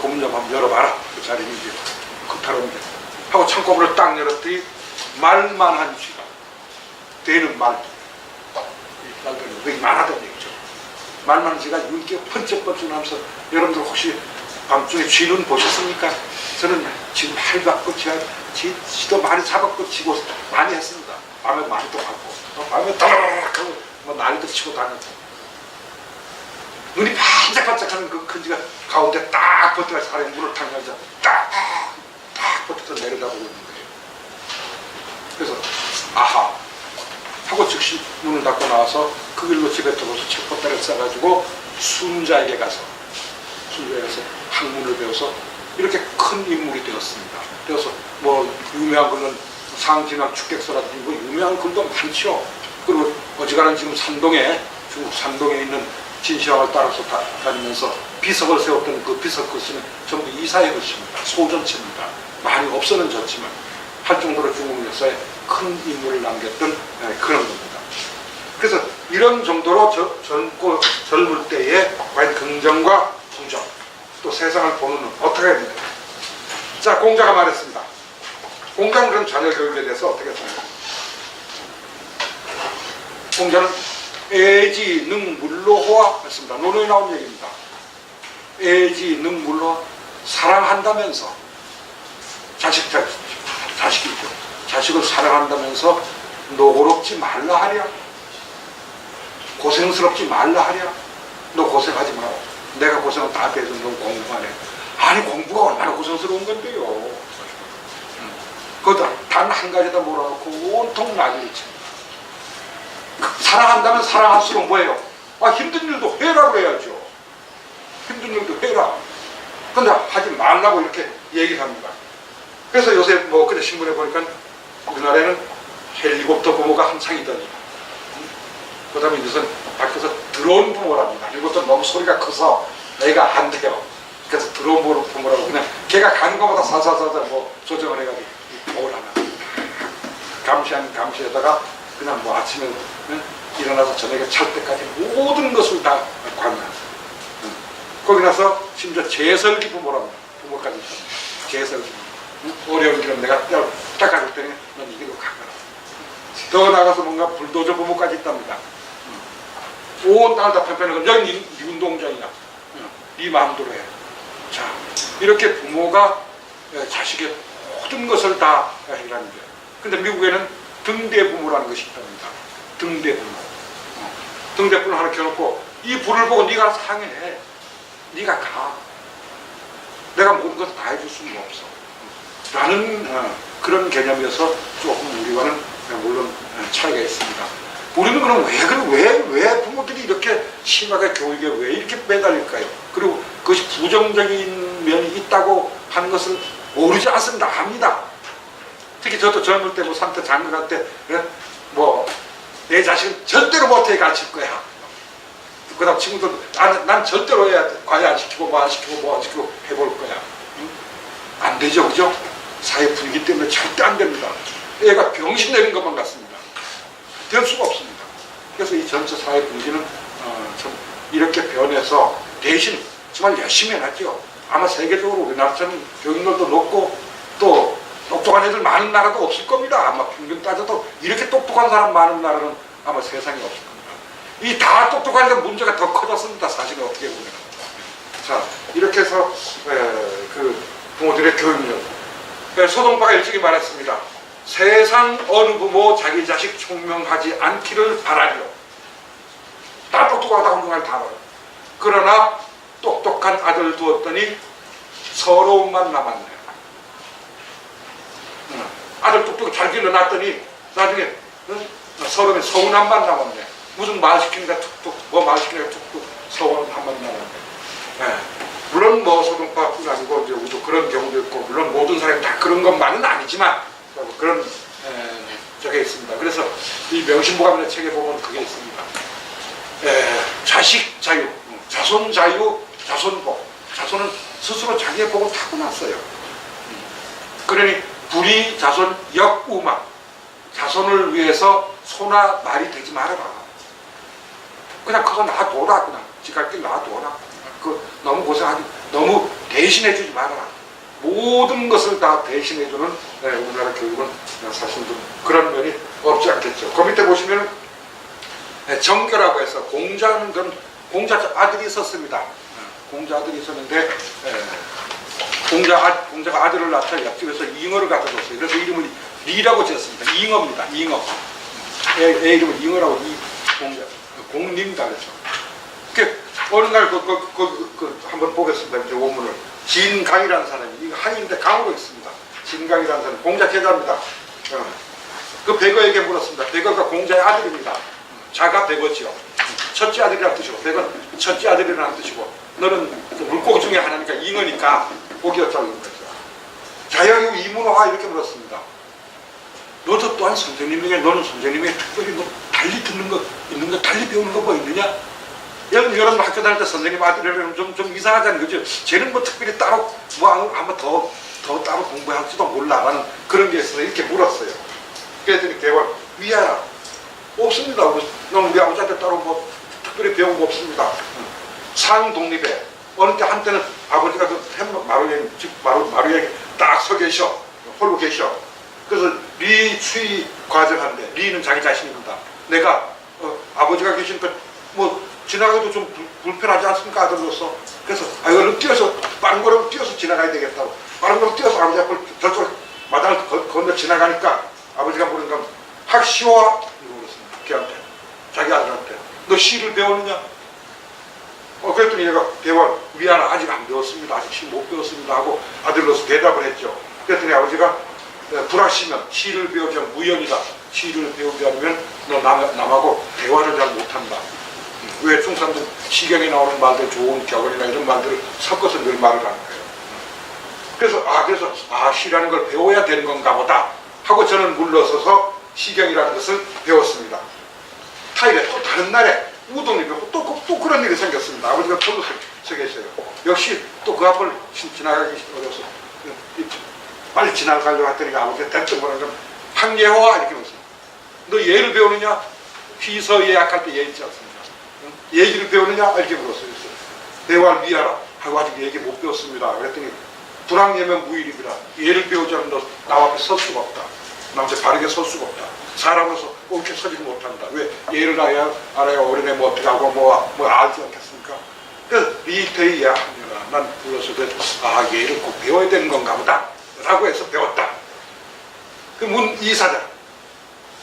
문 좀 한번 열어봐라. 그 자리는 이제 급하는데 하고 창고 문을 딱 열었더니 말만한 쥐가 되는 말 되게 많았던 얘기죠. 말만한 쥐가 윤기가 번쩍번쩍 나면서 여러분들 혹시 밤중에 쥐는 보셨습니까? 저는 지금 할박고 쥐도 많이 잡았고 치고 많이 했습니다. 밤에 많이 또 하고 밤에 따라락 하고 뭐 난리도 치고 다녔고 눈이 반짝반짝하는 그 큰 쥐가 가운데 딱 버텨가 사람의 문을 탕면서 딱 버텨서 내려다보고 있는 거예요. 그래서 아하 하고 즉시 문을 닫고 나와서 그 길로 집에 들어서 책보따리를 싸가지고 순자에게 가서 학문을 배워서 이렇게 큰 인물이 되었습니다. 그래서 뭐 유명한 글은 상진학 축객서라든지 뭐 유명한 글도 많죠. 그리고 어지간한 지금 중국 산동에 있는 진시황을 따라서 다니면서 비석을 세웠던 그 비석 글씨는 전부 이사의 글씨입니다. 소전체입니다. 많이 없어는 졌지만 할 정도로 중국 역사에 큰 인물을 남겼던 그런 겁니다. 그래서 이런 정도로 젊을 때에 과연 긍정과 부정 또 세상을 보는 눈 어떻게 해야 됩니까? 자 공자가 말했습니다. 공자는 그럼 자녀 교육에 대해서 어떻게 생각합니까? 공자는 애지 능물로호화 했습니다. 논어에 나온 얘기입니다. 애지 능물로호화 사랑한다면서 자식이죠. 자식을 사랑한다면서 노고롭지 말라 하랴. 고생스럽지 말라 하랴. 너 고생하지 마라. 내가 고생은 다 돼서 너 공부하네. 아니 공부가 얼마나 고생스러운 건데요. 그거다 단 한 가지다 몰아놓고 온통 난리를 칩니다. 사랑한다면 사랑할수록 뭐예요? 힘든 일도 해라고 해야죠. 힘든 일도 해라. 근데 하지 말라고 이렇게 얘기를 합니다. 그래서 요새 뭐 그때 신문에 보니까 우리나라에는 헬리콥터 부모가 한창이더니 그 다음에 이것은 밖에서 드론 부모랍니다. 이것도 너무 소리가 커서 애가 안 돼요. 그래서 드론 부모라고 그냥 걔가 가는 것보다 살살살살 뭐 조정을 해가지고 목을 하나 감시에다가 그냥 뭐 아침에 일어나서 저녁에 잘 때까지 모든 것을 다 관여합니다. 거기 나서 심지어 재설기 부모랍니다. 부모까지 재설기. 어려운 길은 내가 닦아줄 테니 넌 이길로 가거라. 더 나가서 뭔가 불도저 부모까지 있답니다. 온 땅을 다 편편하고 여기 네 운동장이야. 네 마음대로 해. 자 이렇게 부모가 자식의 모든 것을 다 해라는 거예요. 근데 미국에는 등대부모라는 것이 있답니다. 등대부모. 등대불을 하나 켜놓고 이 불을 보고 네가 알아서 항해해. 네가 가. 내가 모든 것을 다 해줄 수는 없어. 라는 그런 개념이어서 조금 우리와는 물론 차이가 있습니다. 우리는 그럼 왜 부모들이 이렇게 심하게 교육에 왜 이렇게 매달릴까요? 그리고 그것이 부정적인 면이 있다고 하는 것을 모르지 않습니다. 압니다. 특히 저도 젊을 때 뭐 산태 장가 갈 때 뭐 내 자식은 절대로 못해 가르칠 거야. 그 다음 친구들 난 절대로 과외 안 시키고 뭐 안 시키고 해볼 거야. 안 되죠, 그죠? 사회 분위기 때문에 절대 안 됩니다. 애가 병신 내린 것만 같습니다. 될 수가 없습니다. 그래서 이 전체 사회 분위기는 좀 이렇게 변해서 대신 정말 열심히 해놨죠. 아마 세계적으로 우리나라처럼 교육열도 높고 또 똑똑한 애들 많은 나라도 없을 겁니다. 아마 평균 따져도 이렇게 똑똑한 사람 많은 나라는 아마 세상에 없을 겁니다. 이 다 똑똑하니까 문제가 더 커졌습니다. 사실은 어떻게 보면. 자, 이렇게 해서 그 부모들의 교육력. 소동파가 일찍이 말했습니다. 세상 어느 부모 자기 자식 총명하지 않기를 바라리요. 다 똑똑하다 훌륭할 다 알아요. 그러나 똑똑한 아들 두었더니 서러움만 남았네. 아들 똑똑히 잘 길러놨더니 나중에 서러움에 서운함만 남았네. 무슨 말 시키니까 툭툭, 뭐 말 시키니까 툭툭 서운함만 남았네. 물론 뭐 소동파뿐 아니고 이제 우리도 그런 경우도 있고, 물론 모든 사람이 다 그런 것만은 아니지만 그런 저게 있습니다. 그래서 이 명심보감이라는 책에 보면 그게 있습니다. 자식 자유, 자손 자유, 자손복. 자손은 스스로 자기의 복을 타고났어요. 그러니 불의 자손 역우망. 자손을 위해서 소나 말이 되지 말아라. 그냥 그거 놔둬라. 그냥 지갈 길 놔둬라. 그 너무 고생하지, 너무 대신해주지 말아라. 모든 것을 다 대신해주는 우리나라 교육은 사실 좀 그런 면이 없지 않겠죠. 그 밑에 보시면 정교라고 해서 공자는 그런 공자 아들이 있었습니다. 공자 아들이 있었는데 공자가 아들을 낳자 옆집에서 잉어를 갖다 줬어요. 그래서 이름을 리라고 지었습니다. 잉어입니다. 잉어. 애 이름을 잉어라고 공림다 그랬죠. 어느 날 한번 보겠습니다. 이제 원문을. 진강이라는 사람이, 이거 한인데 강으로 있습니다. 진강이라는 사람이 공자 제자입니다. 그 백어에게 물었습니다. 백어가 공자의 아들입니다. 자가 백어지요. 첫째 아들이라는 뜻이고, 백은 첫째 아들이라는 뜻이고, 너는 물고기 중에 하나니까 잉어니까 고기였다고 그런 거죠. 자여유 이문화 이렇게 물었습니다. 너도 또한 선생님에게, 너는 선생님에게 특별히 뭐 달리 듣는 거 있는 거, 달리 배우는 거 뭐 있느냐? 여러분 학교 다닐 때 선생님 아들이라면 좀 이상하잖아요. 그죠? 쟤는 뭐 특별히 따로 뭐 한번 더 따로 공부할지도 몰라라는 그런 게 있어서 이렇게 물었어요. 그랬더니 대화 위하라. 없습니다. 우리 아버지한테 따로 뭐 특별히 배운 거 없습니다. 상독립에 어느 때 한때는 아버지가 마루에 딱 서 계셔. 홀로 계셔. 그래서 리 추이 과정하는데, 리는 자기 자신입니다. 내가 아버지가 계시니까 뭐 지나가기도 좀 불편하지 않습니까? 아들로서. 그래서 이거는 뛰어서 빠른 걸음 뛰어서 지나가야 되겠다고. 빠른 걸음 뛰어서 아버지 앞을 저쪽 마당을 건너 지나가니까 아버지가 물으니까 학시와 이거 그랬습니다. 걔한테, 자기 아들한테. 너 시를 배웠느냐? 그랬더니 얘가 대화 미안하, 아직 안 배웠습니다. 아직 시 못 배웠습니다 하고 아들로서 대답을 했죠. 그랬더니 아버지가 불하시면 시를 배우지 않으면 무연이다. 시를 배우지 않으면 너 남하고 대화를 잘 못한다. 왜 중산들 시경에 나오는 말들, 좋은 격언이나 이런 말들을 섞어서 늘 말을 하는 거예요. 그래서 시라는 걸 배워야 되는 건가 보다 하고 저는 물러서서 시경이라는 것을 배웠습니다. 타일에 또 다른 날에 우동이 배우고 또 그런 일이 생겼습니다. 아버지가 홀로 서 계셔요. 역시 또 그 앞을 지나가기 어려서 빨리 지나가려고 했더니 아버지가 대뜸 뭐라면 학예화 이렇게 물었어요. 너 예를 배우느냐? 휘서 예약할 때 예 있지 않습니까? 얘기를 배우느냐? 이렇게 물었어요. 대화를 위하라 하고 아직 얘기 못 배웠습니다. 그랬더니 불학예면 무일입니다. 예를 배우지 않으면 너 나 앞에 설 수가 없다. 남자 바르게 설 수가 없다. 사람으로서 옳게 서지 못한다. 왜? 예를 알아야 어린애 뭐 어떻게 하고 뭐 알지 않겠습니까? 그래서 리테이 야합니다. 난 불러서 예를 꼭 배워야 되는 건가 보다 라고 해서 배웠다. 그 이사자,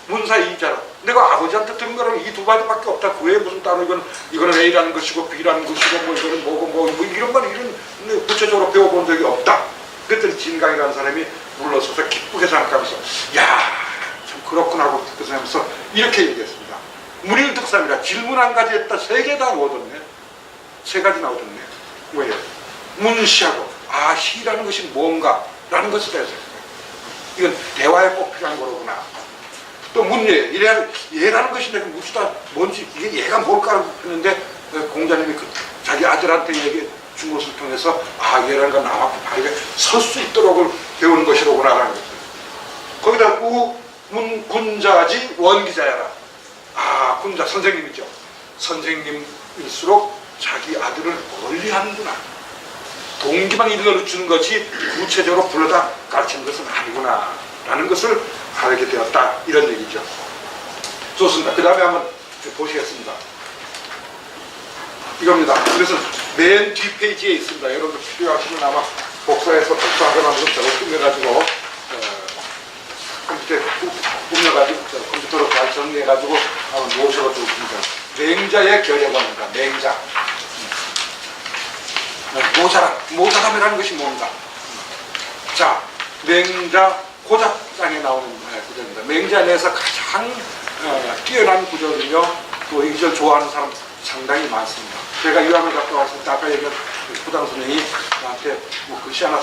문사 이자라. 내가 아버지한테 들은 거는 이 두 가지밖에 없다. 그 외에 무슨 따로 이거는 A라는 것이고 B라는 것이고 뭐 이거는 뭐고 뭐 이런 건 이런 구체적으로 배워본 적이 없다. 그랬더니 진강이라는 사람이 물러서서 기쁘게 생각하면서 참 그렇구나 하고 그 생각하면서 이렇게 얘기했습니다. 문일득삼이라 질문 한 가지 했다. 3개 다 얻었네. 3가지나 얻었네. 뭐예요? 문시하고 시라는 것이 뭔가 라는 것을 해서 이건 대화에 꼭 필요한 거로구나. 또 문예, 예라는 것이 내가 묻지다 뭔지 이게 얘가 뭘까 했는데 공자님이 자기 아들한테 얘기해 준 것을 통해서 예라는 건 남 앞에 바르게 설 수 있도록 배우는 것이로구나라는 거죠. 거기다 군자지 원기자야라. 군자 선생님이죠. 선생님일수록 자기 아들을 멀리 하는구나. 동기만 일러주는 주는 것이 구체적으로 불러다 가르치는 것은 아니구나 라는 것을 알게 되었다 이런 얘기죠. 좋습니다. 그 다음에 한번 보시겠습니다. 이겁니다. 그래서 맨 뒷페이지에 있습니다. 여러분들 필요하시면 아마 복사해서 복사하거나 좀 저거 꾸며가지고 컴퓨터에 꾸며가지고 컴퓨터로 잘 정리해가지고 한번 모셔가지고 줍니다. 맹자의 결여관입니다. 맹자. 모자람이라는 것이 뭔가. 자, 맹자 고작장에 나오는 구절입니다. 맹자 내에서 가장 뛰어난 구절이며 또 이 구절 좋아하는 사람 상당히 많습니다. 제가 유학을 갔다 왔을 때 아까 얘기한 부당 선생님이 나한테 뭐 글씨 하나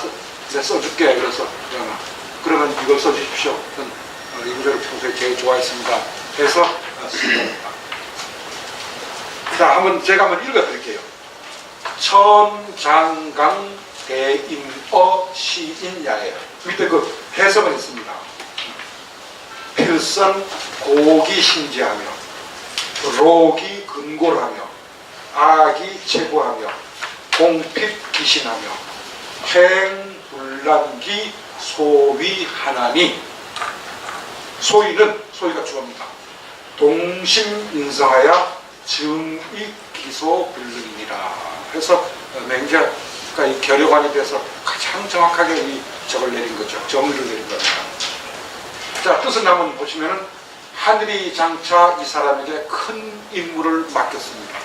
써줄게. 그래서 그러면 이걸 써주십시오. 이 구절을 평소에 제일 좋아했습니다. 해서 쓴 겁니다. 자, 제가 한번 읽어드릴게요. 천장강 대임어 시인야예요. 밑에 그 해석은 있습니다. 필선 고기 신지하며 록이 근골하며 악이 최고하며 공핍 기신하며 행불란기 소위하나니 소위가 주어입니다. 동심인성하여 증익 기소 불능이니라. 그래서 맹자가 이 결여관에 대해서 가장 정확하게 이 적을 내린 거죠. 정의를 내린 겁니다. 자, 뜻은 한번 보시면은 하늘이 장차 이 사람에게 큰 임무를 맡겼습니다.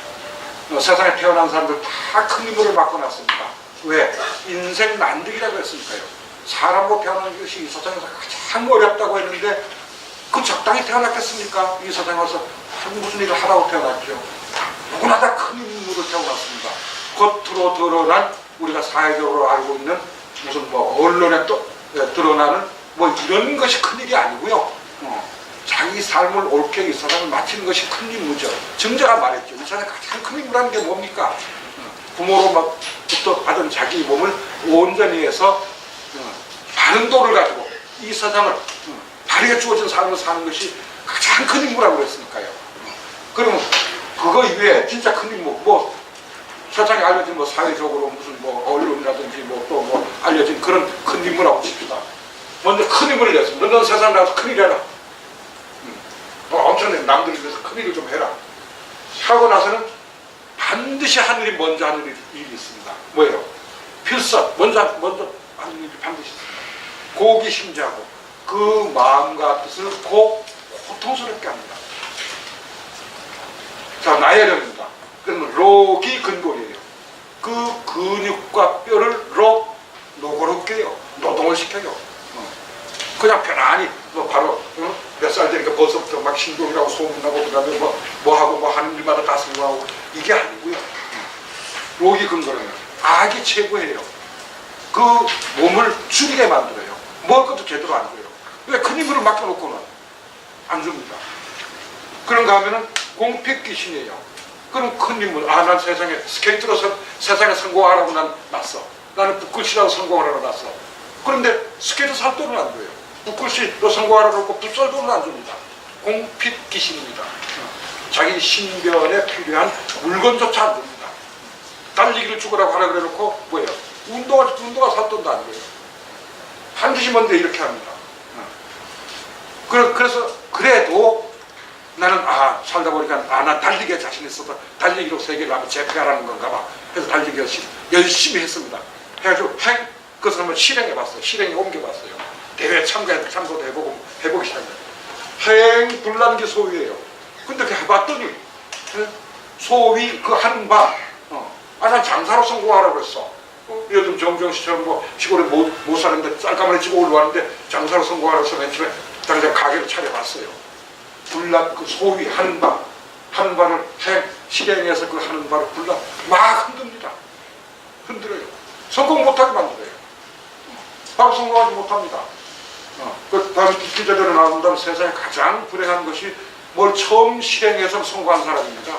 세상에 태어난 사람들 다 큰 임무를 맡겨놨습니다. 왜? 인생 난득이라고 했으니까요. 사람으로 태어나는 것이 이 세상에서 가장 어렵다고 했는데 그 적당히 태어났겠습니까? 이 세상에 와서 무슨 일을 하라고 태어났죠. 누구나 다 큰 임무를 태어났습니다. 겉으로 드러난 우리가 사회적으로 알고 있는 무슨 언론에 드러나는 이런 것이 큰일이 아니고요. 자기 삶을 옳게 이 세상을 마치는 것이 큰 임무죠. 증자가 말했죠. 이 세상에 가장 큰 임무라는 게 뭡니까? 부모로부터 받은 자기 몸을 온전히 해서 바른 도를 가지고 이 세상을 바르게 주어진 삶을 사는 것이 가장 큰 임무라고 그랬으니까요. 그러면 그거 이외에 진짜 큰 임무, 세상에 알려진 사회적으로 무슨 언론이라든지 또 알려진 그런 큰 임무라고 칩시다. 먼저 큰 임무를 냈습니다. 너는 세상에 나와서 큰일 해라. 엄청난 남들을 위해서 큰일을 좀 해라. 하고 나서는 반드시 하늘이 먼저 하는 일이 있습니다. 뭐예요? 필선, 먼저 하는 일이 반드시 있습니다. 고기 심지하고 그 마음과 뜻을 고통스럽게 합니다. 자, 나열형입니다. 그러면 록이 근골이에요. 그 근육과 뼈를 노고롭게 해요. 노동을 시켜요. 그냥 편안히 바로 몇 살 되니까 벌써부터 막 신동이라고 소문나고 그다음에 뭐 하는 일마다 다 성공하고 이게 아니고요. 록이 근골은 악이 최고예요. 그 몸을 줄이게 만들어요. 먹을 것도 제대로 안 줘요. 왜 큰 힘을 맡겨놓고는 안 줍니다. 그런가 하면은 공핍기신이에요. 그럼 큰 인물, 난 세상에 스케이트로 세상에 성공하라고 난 났어. 나는 붓글씨라고 성공하라고 났어. 그런데 스케이트 살 돈은 안 줘요. 붓글씨로 성공하라고 그러고 붓살 돈은 안 줍니다. 공핍기신입니다. 자기 신변에 필요한 물건조차 안 줍니다. 달리기를 죽으라고 하라 그래 놓고 뭐예요? 운동화 살 돈도 안 줘요. 반드시 먼저 이렇게 합니다. 그래서 그래도 나는 살다 보니까 난 달리기에 자신 있어서 달리기로 세계를 한번 제패하라는 건가 봐. 그래서 달리기 열심히 했습니다. 해가지고 그것을 한번 실행해봤어요. 실행에 옮겨봤어요. 대회에 참고도 해보기 시작합니다. 행불란기 소위예요. 근데 그 해봤더니 소위 그 하는 바 난 장사로 성공하라고 했어. 요즘 정정씨처럼 시골에 못 사는데 쌀가마니 집어 올라왔는데 장사로 성공하라고 해서 맨 처음에 당장 가게를 차려봤어요. 그 소위 하는 바를 실행해서 그 하는 바를 막 흔듭니다. 흔들어요. 성공 못하게 만들어요. 바로 성공하지 못합니다. 그 다음에 기자들로 나온다면 세상에 가장 불행한 것이 뭘 처음 실행해서 성공한 사람입니다.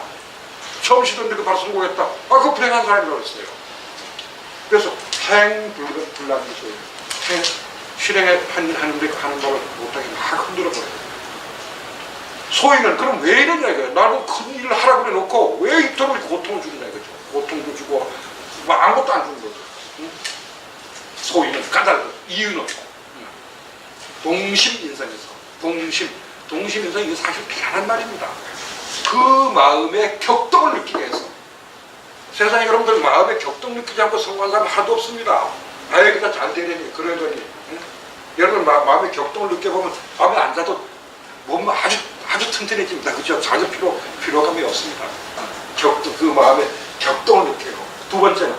처음 시도했는데 바로 성공했다. 그 불행한 사람이라고 했어요. 그래서 행불란기 소위. 실행하는데 그 하는 바를 못하게 막 흔들어버려요. 소위는 그럼 왜 이러냐 이거예요. 나는 큰 일을 하라고 해놓고 왜 이토록 고통을 주느냐 이거죠. 고통도 주고 아무것도 안 주는 거죠. 소위는 까닭은 이유는 동심인성에서 동심인성 이게 사실 대단한 말입니다. 그 마음의 격동을 느끼게 해서 세상에 여러분들 마음의 격동 느끼지 않고 성공한 사람 하나도 없습니다. 아예 그냥 잘 되려니 그러더니 여러분 마음의 격동을 느껴보면 밤에 안 자도 몸은 아주 튼튼해집니다. 그죠? 전혀 피로감이 없습니다. 격동, 그 마음의 격동을 느끼고 두 번째는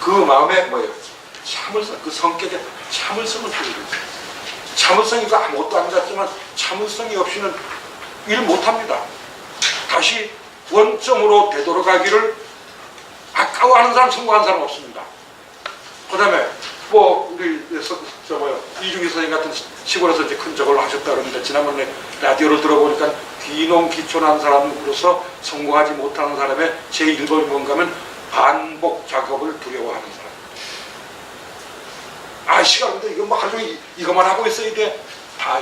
그 마음에 뭐예요? 참을성, 그 성격에 참을성을 보여줘요. 참을성이고 아무것도 안 같지만 참을성이 없이는 일 못합니다. 다시 원점으로 되돌아가기를 아까워하는 사람, 성공한 사람 없습니다. 그 다음에 뭐 우리 이중기 선생님 같은 시골에서 이제 큰 저걸 하셨다 그러는데 지난번에 라디오를 들어보니까 귀농 귀촌한 사람으로서 성공하지 못하는 사람의 제1번이 뭔가 하면 반복 작업을 두려워하는 사람. 아, 시간인데 이거 뭐 하루 종일 이것만 하고 있어야 돼. 다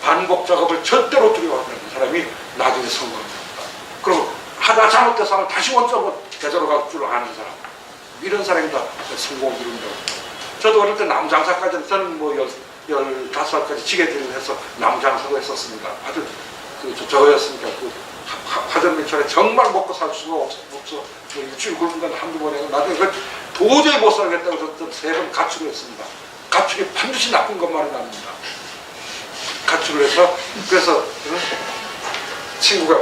반복 작업을 절대로 두려워하는 사람이 나중에 성공합니다. 그리고 하다 잘못돼서 다시 원점으로 되돌아갈 줄 아는 사람. 이런 사람이 다 성공을 이룬다고. 저도 어릴 때 나무장사까지, 저는 뭐 15살까지 지게질을 해서 나무장사도 했었습니다. 아주 저였으니까 화전민철에 정말 먹고 살 수가 없어. 뭐 일주일 굶은 건 한두 번 해서 나중에 도저히 못 살겠다고 저는 3번 가축을 했습니다. 가축이 반드시 나쁜 것만은 아닙니다. 가축을 해서, 그래서 친구가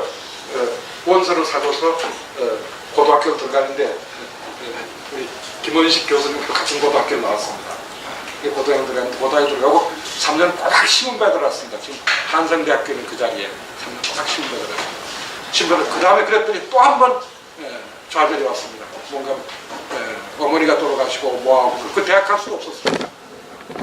원서를 사줘서 고등학교를 들어가는데 우리 김원식 교수님 같은 고등학교에 나왔습니다. 고등학교 들어갔는데 고등학교 들어가고 3년 꼬박 시험받아 들어왔습니다. 지금 한성대학교는 그 자리에 3년 꼬박 시험받아 들어왔습니다. 그 다음에 그랬더니 또 한 번 좌절이 왔습니다. 뭔가 어머니가 돌아가시고 뭐하고 그 대학 갈 수가 없었습니다.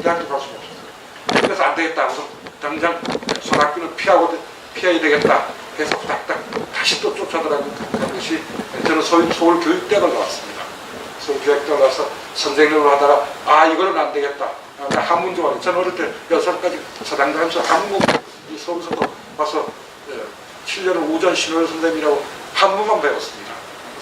대학도 갈 수가 없었어요. 그래서 안 되겠다 하고서 당장 손학규는 피해야 되겠다 해서 딱딱 다시 또 쫓아들어가는 것이 저는 서울교육대학을 나왔습니다. 서울교육대학을 나와서 선생님을 하다가 아 이거는 안 되겠다. 한문 좋아해요. 저는 어릴 때 6살까지 서당당하면서 한문 서울서 와서 7년을 우전 신호일 선생님이라고 한문만 배웠습니다.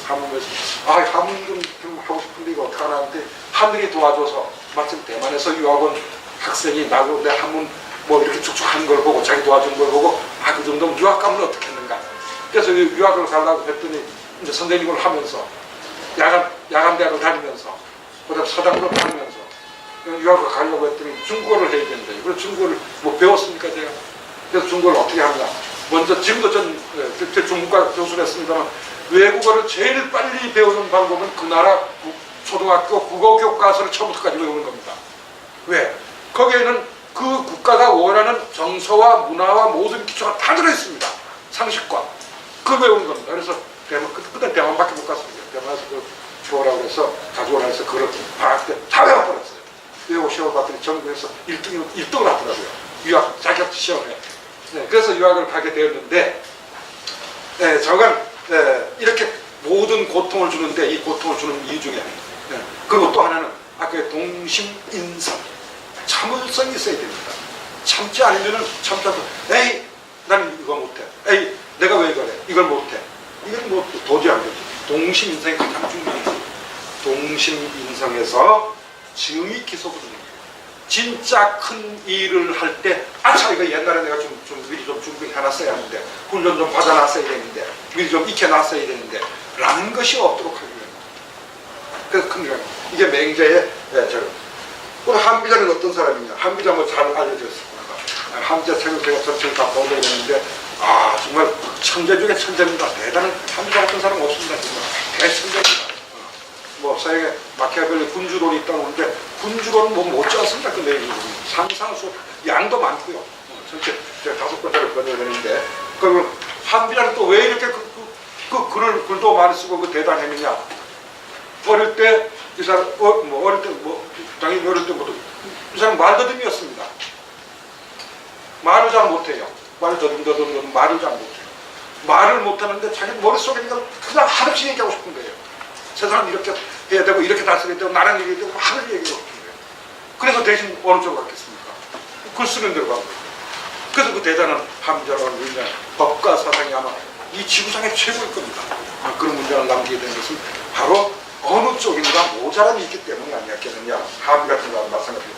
한문 배워서 아 한문 좀 하고 싶은데 이거 어떡하나 하는데 하늘이 도와줘서 마침 대만에서 유학 온 학생이 나고 내 한문 뭐 이렇게 쭉쭉한 걸 보고 자기 도와준 걸 보고 아 그 정도면 유학 가면 어떻게 했는가. 그래서 유학을 가려고 했더니 이제 선생님을 하면서 야간 대학을 다니면서 그다음 서당으로 다니면서 유학을 가려고 했더니 중국어를 해야 되는데 그래서 중국어를 뭐 배웠습니까 제가. 그래서 중국어를 어떻게 하느냐. 먼저 지금도 전 중국과 교수를 했습니다만 외국어를 제일 빨리 배우는 방법은 그 나라 초등학교 국어 교과서를 처음부터까지 외우는 겁니다. 왜? 거기에는 그 국가가 원하는 정서와 문화와 모든 기초가 다 들어있습니다. 상식과. 그걸 외우는 겁니다. 그래서 그때 대만밖에 못 갔습니다. 대만에서 주어라고 해서 가져오라 해서 그걸 방학 때 다 외워버렸어요. 외우고 시험을 봤더니 전국에서 1등을 하더라고요. 유학 자격 시험에. 네, 그래서 유학을 가게 되었는데 저건 이렇게 모든 고통을 주는데 이 고통을 주는 이유 중에 그리고 또 하나는 아까 동심인성. 참을성이 있어야 됩니다. 참지 않으면은 참자도 에이 나는 이거 못해. 에이 내가 왜 이거래. 이걸 못해. 이건 뭐 도저히 안 되지. 동심인성이 가장 중요해요. 동심인성에서 증이 기소거든요. 진짜 큰 일을 할 때 아차 이거 옛날에 내가 좀 미리 좀 준비해놨어야 하는데 훈련 좀 받아놨어야 되는데 미리 좀 익혀놨어야 되는데 라는 것이 없도록 하기 위해서. 그래서 큰 이게 맹자의 오늘 한비자는 어떤 사람이냐. 한비자 뭐 잘 알려져 있습니다. 한비자 책을 제가 전체를 다 보내야 되는데 아 정말 천재 중에 천재입니다. 대단한 한비자 같은 사람 없습니다. 정말 대천재입니다. 뭐 서양에 마키아벨리 군주론이 있다고 하는데 군주론은 뭐 못지 않습니다. 그 내용이 상상수 양도 많고요. 전체 제가 5권짜리 번역을 했는데 그러면 한비자는 또 왜 이렇게 글도 많이 쓰고 그 대단했느냐. 어릴 때 이 사람 어릴 때 당연히 어릴 때부터 이 사람 말더듬이었습니다. 말을 잘 못해요. 말을 더듬 말을 잘 못해요. 말을 못하는데 자기 머릿속에 그냥 하루씩 얘기하고 싶은 거예요. 세상은 이렇게 해야 되고 이렇게 다스려야 되고 나랑 얘기해야 되고 하늘 얘기하고 싶은 거예요. 그래서 대신 어느 쪽으로 갔겠습니까? 글 쓰는 대로 간 거예요. 그래서 그 대단한 한비자라는 분야 법과 사상이 아마 이 지구상의 최고일 겁니다. 그런 문장을 남기게 된 것은 바로 어느 쪽인가 모자람이 있기 때문이 아니었겠느냐. 함 같은 거와 마찬가지로.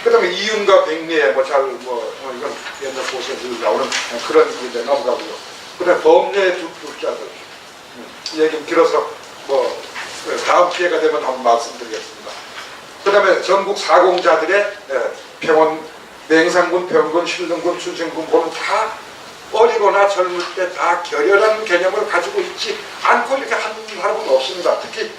그 다음에 이윤과 백리에 이건 옛날 고시에 늘 나오는 그런 이제 넘어가고요. 그 다음에 법례의 두자들. 얘기는 길어서 다음 기회가 되면 한번 말씀드리겠습니다. 그 다음에 전국 사공자들의 평원, 맹상군, 병군, 신등군, 춘생군보는 다 어리거나 젊을 때 다 결연한 개념을 가지고 있지 않고 이렇게 한 사람은 없습니다. 특히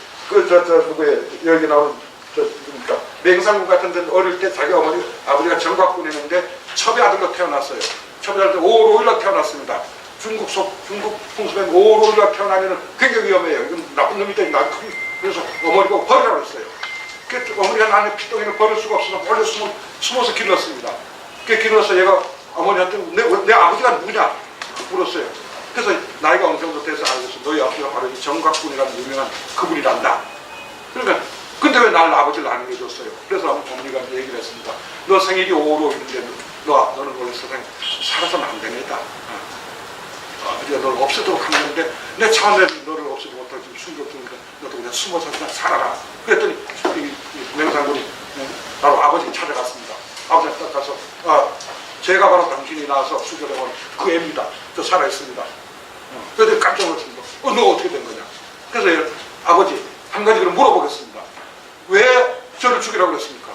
여기 나오는 그러니까 맹상군 같은 데는 어릴 때 자기 아버지가 정곽군이었는데 첩의 아들로 태어났어요. 첩의 아들 5월 5일로 태어났습니다. 중국 풍습엔 5월 5일로 태어나면 굉장히 위험해요. 이건 나쁜 놈이 되니 그래서 어머니가 버리라고 했어요. 어머니가 나는 피덩이를 버릴 수가 없어서 몰래 숨어서 길렀습니다. 길러서 얘가 어머니한테 내 아버지가 누구냐 물었어요. 그래서 나이가 어느 정도 돼서 알겠어. 너희 아버지가 바로 정곽군이라는 유명한 그분이란다. 그러니까 근데 왜 나를 아버지를 안 해줬어요? 그래서 어머니가 얘기를 했습니다. 너 생일이 5월 5일인데 너는 원래 세상에 살아서는 안 되겠다. 아버지가 너를 없애도록 하는 건데 내 처음에 너를 없애지 못하고 지금 숨겨두니까 너도 그냥 숨어서 그냥 살아라. 그랬더니 이 맹상군이 바로 아버지 찾아갔습니다. 아버지한테 딱 가서 제가 바로 당신이 낳아서 수교되면 그 애입니다. 저 살아있습니다. 그래서 깜짝 놀랐습니다. 너 어떻게 된 거냐? 그래서 아버지 한 가지 그럼 물어보겠습니다. 왜 저를 죽이라고 그랬습니까?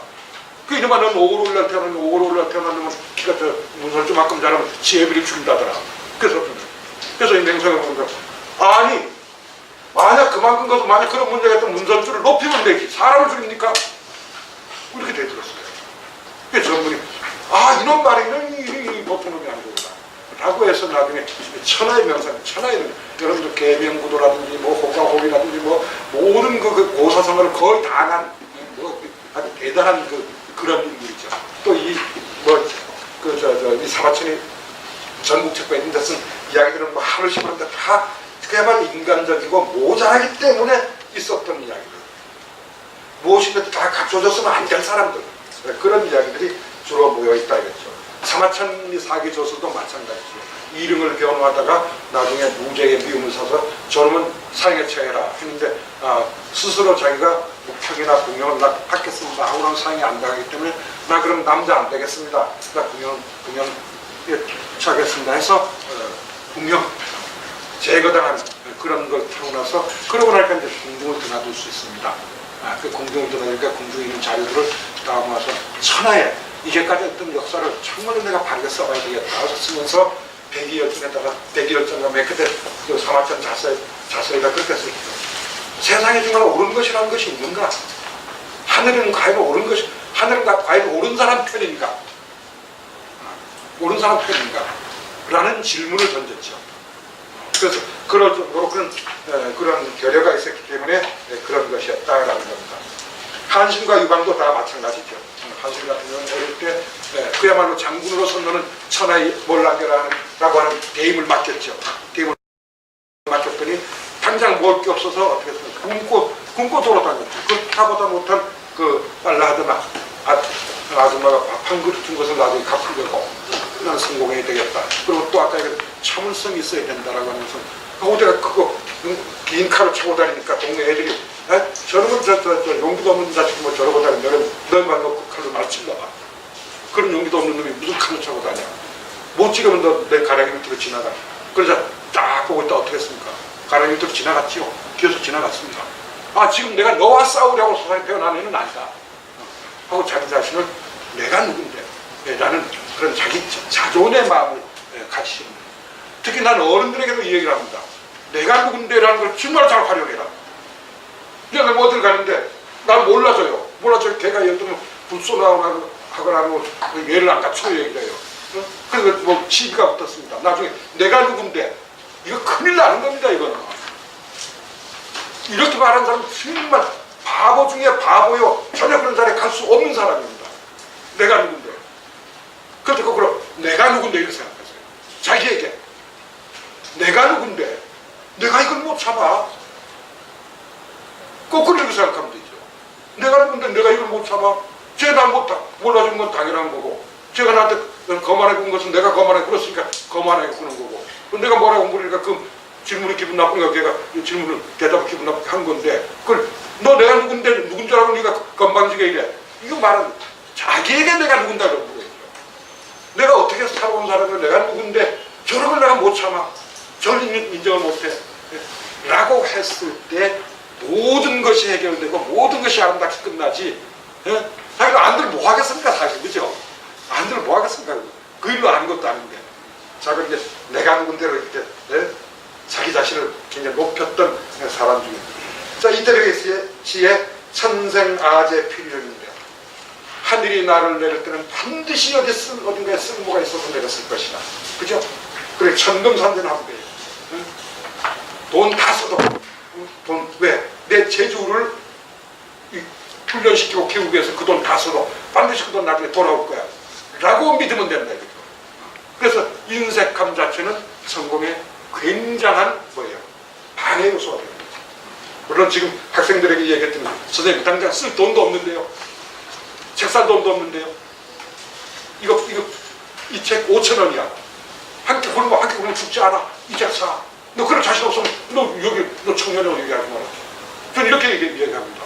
그 이놈아 너는 5월 5일날 태어났는데 5월 5일날 태어났는데 키가 문서를 좀만큼 자라면 지 애비를 죽인다더라. 그래서 이 맹상을 보니까 아니 만약 그만큼 가서 만약 그런 문제가 있던 문선줄을 높이면 되지 사람을 죽입니까? 이렇게 되들었어요. 그래서 전문이 이놈 말에는 보통 놈이 아니구나 라고 해서 나중에 천하의 명상, 천하의 명상 여러분들 계명구도라든지 호가호비라든지 모든 그 고사성어를 거의 다 한 아주 대단한 그런 인물이죠. 또 이 사마천이 전국책과에 있는 데쓴 이야기들은 하루 씹었는데 다 그야말로 인간적이고 모자라기 때문에 있었던 이야기들. 무엇이든 다 갖춰졌으면 안 될 사람들. 그런 이야기들이 주로 모여있다 이랬죠. 사마천이 사기 조서도 마찬가지죠. 이릉을 변호하다가 나중에 무죄의 미움을 사서 저놈은 상에 처해라 했는데 스스로 자기가 묵평이나 공명을 나 받겠습니다 하고는 상이 안 당하기 때문에 나 그럼 남자 안 되겠습니다. 나 공명에 처하겠습니다 해서 공명 제거당한 그런 걸 타고 나서 그러고 나니까 이제 궁중을 드나들 수 있습니다. 그 궁중을 드나니까 궁중에 있는 자료들을 다음 와서 천하에 이제까지 했던 역사를 정말로 내가 바르게 써봐야 되겠다 해서 쓰면서 백이열전에다가 백이열전과 맨 끝에 그 사마천 자서에다 그렇게 쓰죠. 세상에 정말 옳은 것이라는 것이 있는가? 하늘은 과연 옳은 것이 하늘은 과연 옳은 사람 편인가? 옳은 사람 편인가? 라는 질문을 던졌죠. 그래서 그런 결여가 있었기 때문에 그런 것이었다라는 겁니다. 한신과 유방도 다 마찬가지죠. 한신 같은 경우는 어릴 때 그야말로 장군으로서 너는 천하의 뭘 남겨라라고 하는 대임을 맡겼죠. 대임을 맡겼더니 당장 먹을 게 없어서 어떻게 했습니까? 굶고 돌아다녔죠. 그렇다보다 못한 그 빨라하더나 아줌마가 밥 한 그릇 준 것을 나중에 갚으려고 난 성공해야 되겠다. 그리고 또 아까 참을성이 있어야 된다라고 하면서 어디가 그거 긴 칼을 차고 다니니까 동네 애들이 저놈은 용기도 없는 자식이 저러고 다니면 너만 놓고 칼로 날 찔러봐. 그런 용기도 없는 놈이 무슨 칼을 차고 다녀. 못 찍으면 너 내 가랑이 밑으로 지나가. 그러자 딱 보고 있다 어떻게 했습니까? 가랑이 밑으로 지나갔지요. 뒤에서 지나갔습니다. 지금 내가 너와 싸우려고 세상에 태어난 애는 아니다 하고 자기 자신을 내가 누군데 라는 그런 자기 자존의 마음을 가지시는 거예요. 특히 나는 어른들에게도 이 얘기를 합니다. 내가 누군데라는 걸 정말 잘 활용해라. 내가 어딜 가는데 날 몰라줘요. 걔가 예를 들면 불소나거나 하거나 얘를 안 갖춰요 얘기를 해요. 그래서 시비가 붙었습니다. 나중에 내가 누군데 이거 큰일 나는 겁니다. 이거는 이렇게 말하는 사람은 정말 바보 중에 바보요. 전혀 그런 자리에 갈 수 없는 사람입니다. 내가 누군데. 그런데 거꾸로 내가 누군데 이렇게 생각하세요. 자기에게 내가 누군데 내가 이걸 못 참아. 거꾸로 이렇게 생각하면 되죠. 내가 누군데 내가 이걸 못 참아. 쟤 날 몰라준 건 당연한 거고 제가 나한테 거만하게 군 것은 내가 거만하게 굴었으니까 거만하게 구는 거고 내가 뭐라고 물으니까 질문이 기분 나쁘니까 걔가 이 질문을 대답을 기분 나쁘게 한 건데 그걸 너 내가 누군 줄 알고 네가 건방지게 이래. 이거 말은 자기에게 내가 누군다 그런 거예요. 내가 어떻게 살아온 사람을 내가 누군데 저런 걸 내가 못 참아. 저를 인정을 못해. 라고 했을 때 모든 것이 해결되고 모든 것이 아름답게 끝나지. 예? 안들 뭐 하겠습니까 사실 그죠? 안들 뭐 하겠습니까? 그 일로 아는 것도 아닌데. 자 그럼 이제 내가 누군데로 이렇게 예? 자기 자신을 굉장히 높였던 사람 중에 자 이태백의 시에 천생아제 필연인데 하늘이 나를 내릴 때는 반드시 어딘가에 쓸모가 있어서 내렸을 것이다. 그죠? 그래 천금산대는 하면 돼요. 응? 돈 다 써도 돈 왜? 내 재주를 훈련시키고 키우기 위해서 그 돈 다 써도 반드시 그 돈 나중에 돌아올 거야. 라고 믿으면 된다. 이거죠. 그래서 인색함 자체는 성공의 굉장한 뭐예요? 방해 요소가 됩니다. 물론 지금 학생들에게 얘기했더니 선생님 당장 쓸 돈도 없는데요. 책 살 돈도 없는데요. 이 책 5,000원이야. 한 개 굶으면 죽지 않아. 이 책 사. 너 그런 자신 없으면 너 청년이라고 얘기하지 마라. 저는 이렇게 얘기합니다.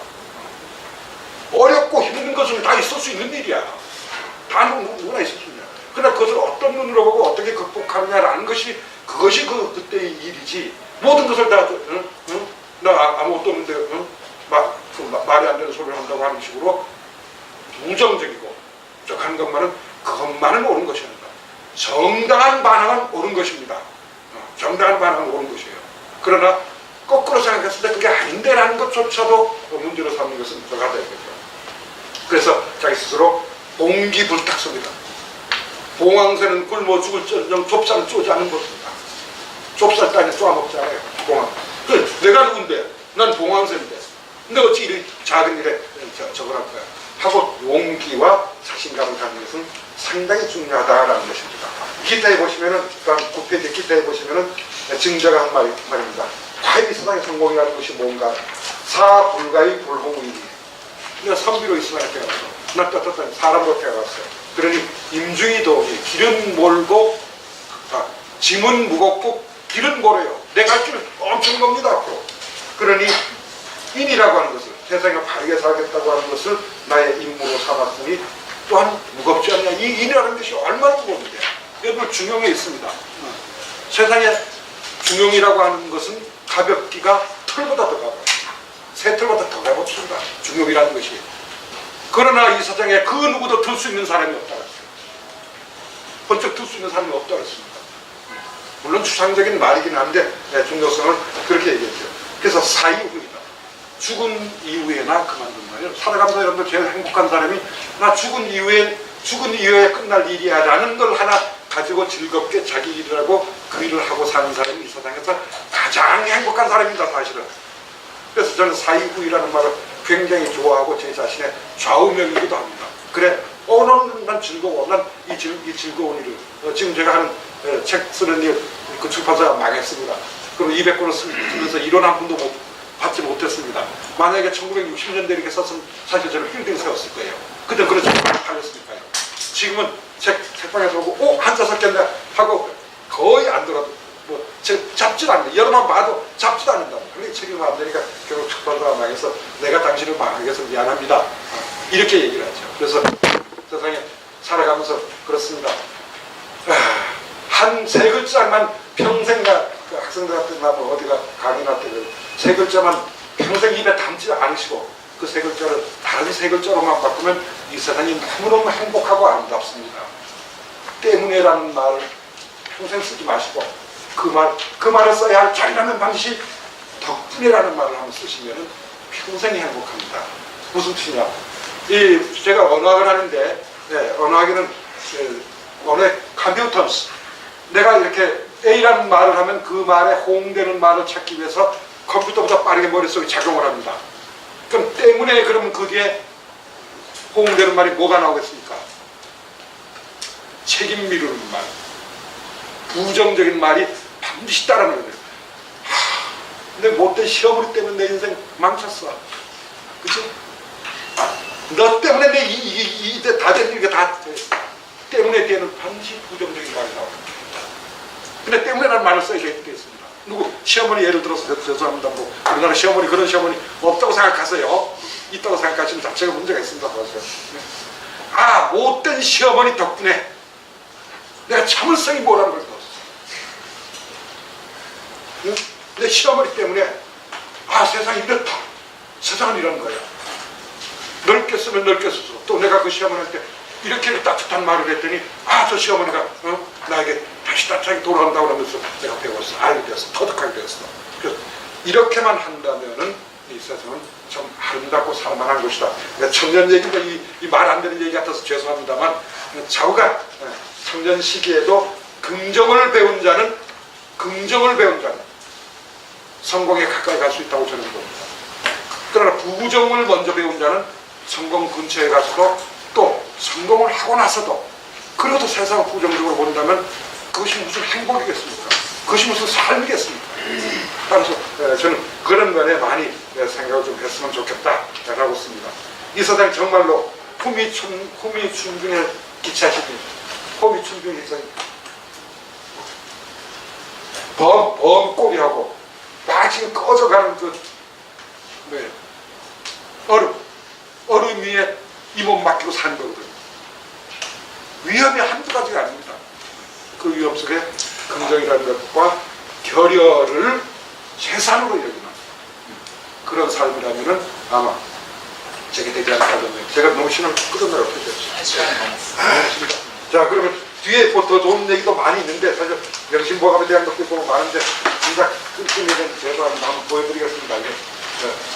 어렵고 힘든 것은 다 있을 수 있는 일이야. 다 누구나 있을 수 있냐. 그러나 그것을 어떤 눈으로 보고 어떻게 극복하느냐라는 것이 그것이 그때의 일이지. 모든 것을 다 나 아무것도 없는데 말이 안 되는 소리를 한다고 하는 식으로 부정적이고 부족한 것만은 그것만은 옳은 것이 아니다. 정당한 반항은 옳은 것입니다. 정당한 반항은 옳은 것이에요. 그러나 거꾸로 생각했을 때 그게 아닌데라는 것조차도 문제로 삼는 것은 저가 되겠죠. 그래서 자기 스스로 봉기불탁섭니다. 봉황새는 굶어 죽을 정정 좁쌀을 쪼지 않은 것입니다. 좁쌀 땅에 쪼아먹잖아요. 봉황. 내가 누군데? 난 봉황새인데. 근데 어찌 이리 작은 일에 저걸 할 거야. 하고 용기와 자신감을 갖는 것은 상당히 중요하다라는 것입니다. 기타에 보시면은, 9페이지 기타에 보시면은 증자가 한 말입니다. 과연 이 세상의 성공이라는 것이 뭔가? 사불가의 불홍의리. 내가 선비로 이 세상에 태어났어. 난 떳떳한 사람으로 태어났어요. 그러니 임중이 도기, 길은 멀고, 짐은 무겁고 길은 멀어요. 내 갈 길은 엄청 겁니다, 앞으로. 그러니 인이라고 하는 것을, 세상에 바르게 살겠다고 하는 것을 나의 임무로 삼았으니 또한 무겁지 않냐. 이 인이라는 것이 얼마나 무거운데. 여러분 중용에 있습니다. 세상에 중용이라고 하는 것은 가볍기가 털보다 더 가벼워요. 새 털보다 더 가볍습니다. 중용이라는 것이. 그러나 이 세상에 그 누구도 들 수 있는 사람이 없다 그랬어요. 번쩍 들 수 있는 사람이 없다 그랬습니다. 물론 추상적인 말이긴 한데 중요성을 그렇게 얘기했죠. 그래서 사이후이다. 죽은 이후에나 그만둔다. 살아가면서 여러분들 제일 행복한 사람이 나 죽은 이후에 끝날 일이야 라는 걸 하나 가지고 즐겁게 자기 일을 하고 그 일을 하고 사는 사람이 이 세상에서 가장 행복한 사람입니다, 사실은. 그래서 저는 사이후이라는 말을 굉장히 좋아하고 제 자신의 좌우명이기도 합니다. 그래, 난 즐거워. 난 이 즐거운 일을. 지금 제가 하는 책 쓰는 일, 그 출판사가 망했습니다. 그럼 200권을 쓰면서 이론 한 푼도 받지 못했습니다. 만약에 1960년대에 이렇게 썼으면 사실 저는 빌딩 세웠을 거예요. 그때 그런 책이 많이 팔렸으니까요. 지금은 책방에서 보고, 한자 썼겠네 하고 거의 안 들어도, 잡지도 않는다. 여러만 봐도 잡지도 않는다. 그런데 책이 안 되니까 결국 출판사가 망해서 내가 당신을 망하게 해서 미안합니다. 이렇게 얘기를 하죠. 그래서 세상에 살아가면서 그렇습니다. 한 세 글자만 평생 그 학생들한테 뭐 어디가 강의나 때 세 글자만 평생 입에 담지 않으시고 그 세 글자를 다른 세 글자로만 바꾸면 이 세상이 너무너무 행복하고 아름답습니다. 때문에라는 말을 평생 쓰지 마시고 그 말을 써야 할 자리라면 반드시 덕분에라는 말을 한번 쓰시면 평생이 행복합니다. 무슨 뜻이냐? 제가 언어학을 하는데 언어학에는 언어의 컴퓨턴스, 내가 이렇게 A라는 말을 하면 그 말에 호응되는 말을 찾기 위해서 컴퓨터보다 빠르게 머릿속에 작용을 합니다. 그럼 때문에 그러면 그 뒤에 호응되는 말이 뭐가 나오겠습니까? 책임 미루는 말, 부정적인 말이 반드시 따라오는 거예요. 근데 못된 시어머니 때문에 내 인생 망쳤어. 그치? 너 때문에 내 이제 다 된 일이 다 때문에 뒤에는 반드시 부정적인 말이 나옵니다. 근데 때문에라는 말을 써야 되겠습니다. 누구 시어머니 예를 들어서 죄송합니다. 뭐 우리나라 시어머니 그런 시어머니 없다고 생각하세요. 있다고 생각하시는 자체가 문제가 있습니다. 맞아요. 아, 못된 시어머니 덕분에 내가 참을성이 뭐라는 걸 배웠어. 응? 내 시어머니 때문에 아, 세상이 이렇다. 세상은 이런 거야. 넓게 쓰면 넓게 쓸수록 또 내가 그 시어머니한테 이렇게 따뜻한 말을 했더니 아, 저 시어머니가 나에게 다시 따뜻하게 돌아온다고 하면서 내가 배웠어. 알게 되었어. 터득하게 되었어. 그래서 이렇게만 한다면은 이 세상은 참 아름답고 살만한 것이다. 청년 얘기가 이 말 안 되는 얘기 같아서 죄송합니다만 좌우가 청년 시기에도 긍정을 배운 자는 성공에 가까이 갈 수 있다고 저는 봅니다. 그러나 부정을 먼저 배운 자는 성공 근처에 가서도 또 성공을 하고 나서도 그래도 세상을 부정적으로 본다면 그것이 무슨 행복이겠습니까? 그것이 무슨 삶이겠습니까? 따라서 저는 그런 면에 많이 생각을 좀 했으면 좋겠다라고 씁니다. 이 세상 정말로 후미춘중의 기차시대, 후미춘중의 기차시대, 범꼬리하고 막 지금 꺼져가는 얼음 위에 이 몸 맡기고 사는 거거든요. 위험이 한두 가지가 아닙니다. 그 위험 속에 긍정이라는 것과 결여를 최선으로 여기는 그런 삶이라면은 아마 제게 되지 않을까 싶네요. 제가 너무 신을 끄덕나요. 어떻게 됐어요? 자, 그러면 뒤에 뭐 더 좋은 얘기도 많이 있는데 사실 명심보감에 대한 것도 보면 많은데 진짜 끈끈이는 죄송합니다. 한번 보여드리겠습니다.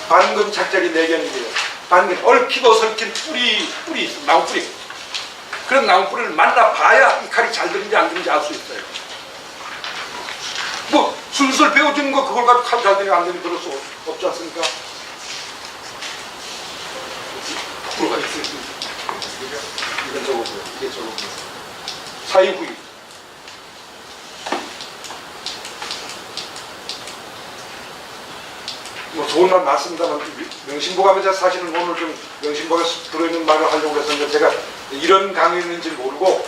반금 작자리 내견이에요. 반금 얽히고 설킨 뿌리 있어. 나무뿌리. 그런 나무뿌리를 만나봐야 이 칼이 잘 되는지 안 되는지 알 수 있어요. 뭐 술술 배워주는 거 그걸 가지고 칼 잘 되는지 안 되는지 그럴 수 없지 않습니까? 이건 저거고요. 이게 저거고요. 사이후이. 뭐 좋은 말 많습니다만 명심보감에 사실은 오늘 좀 명심보감에 들어있는 말을 하려고 해서 제가 이런 강의인지 모르고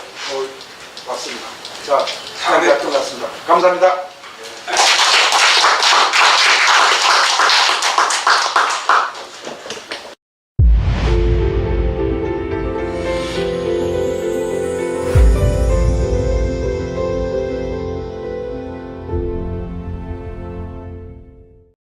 왔습니다. 자, 시간이 다 끝났습니다. 감사합니다.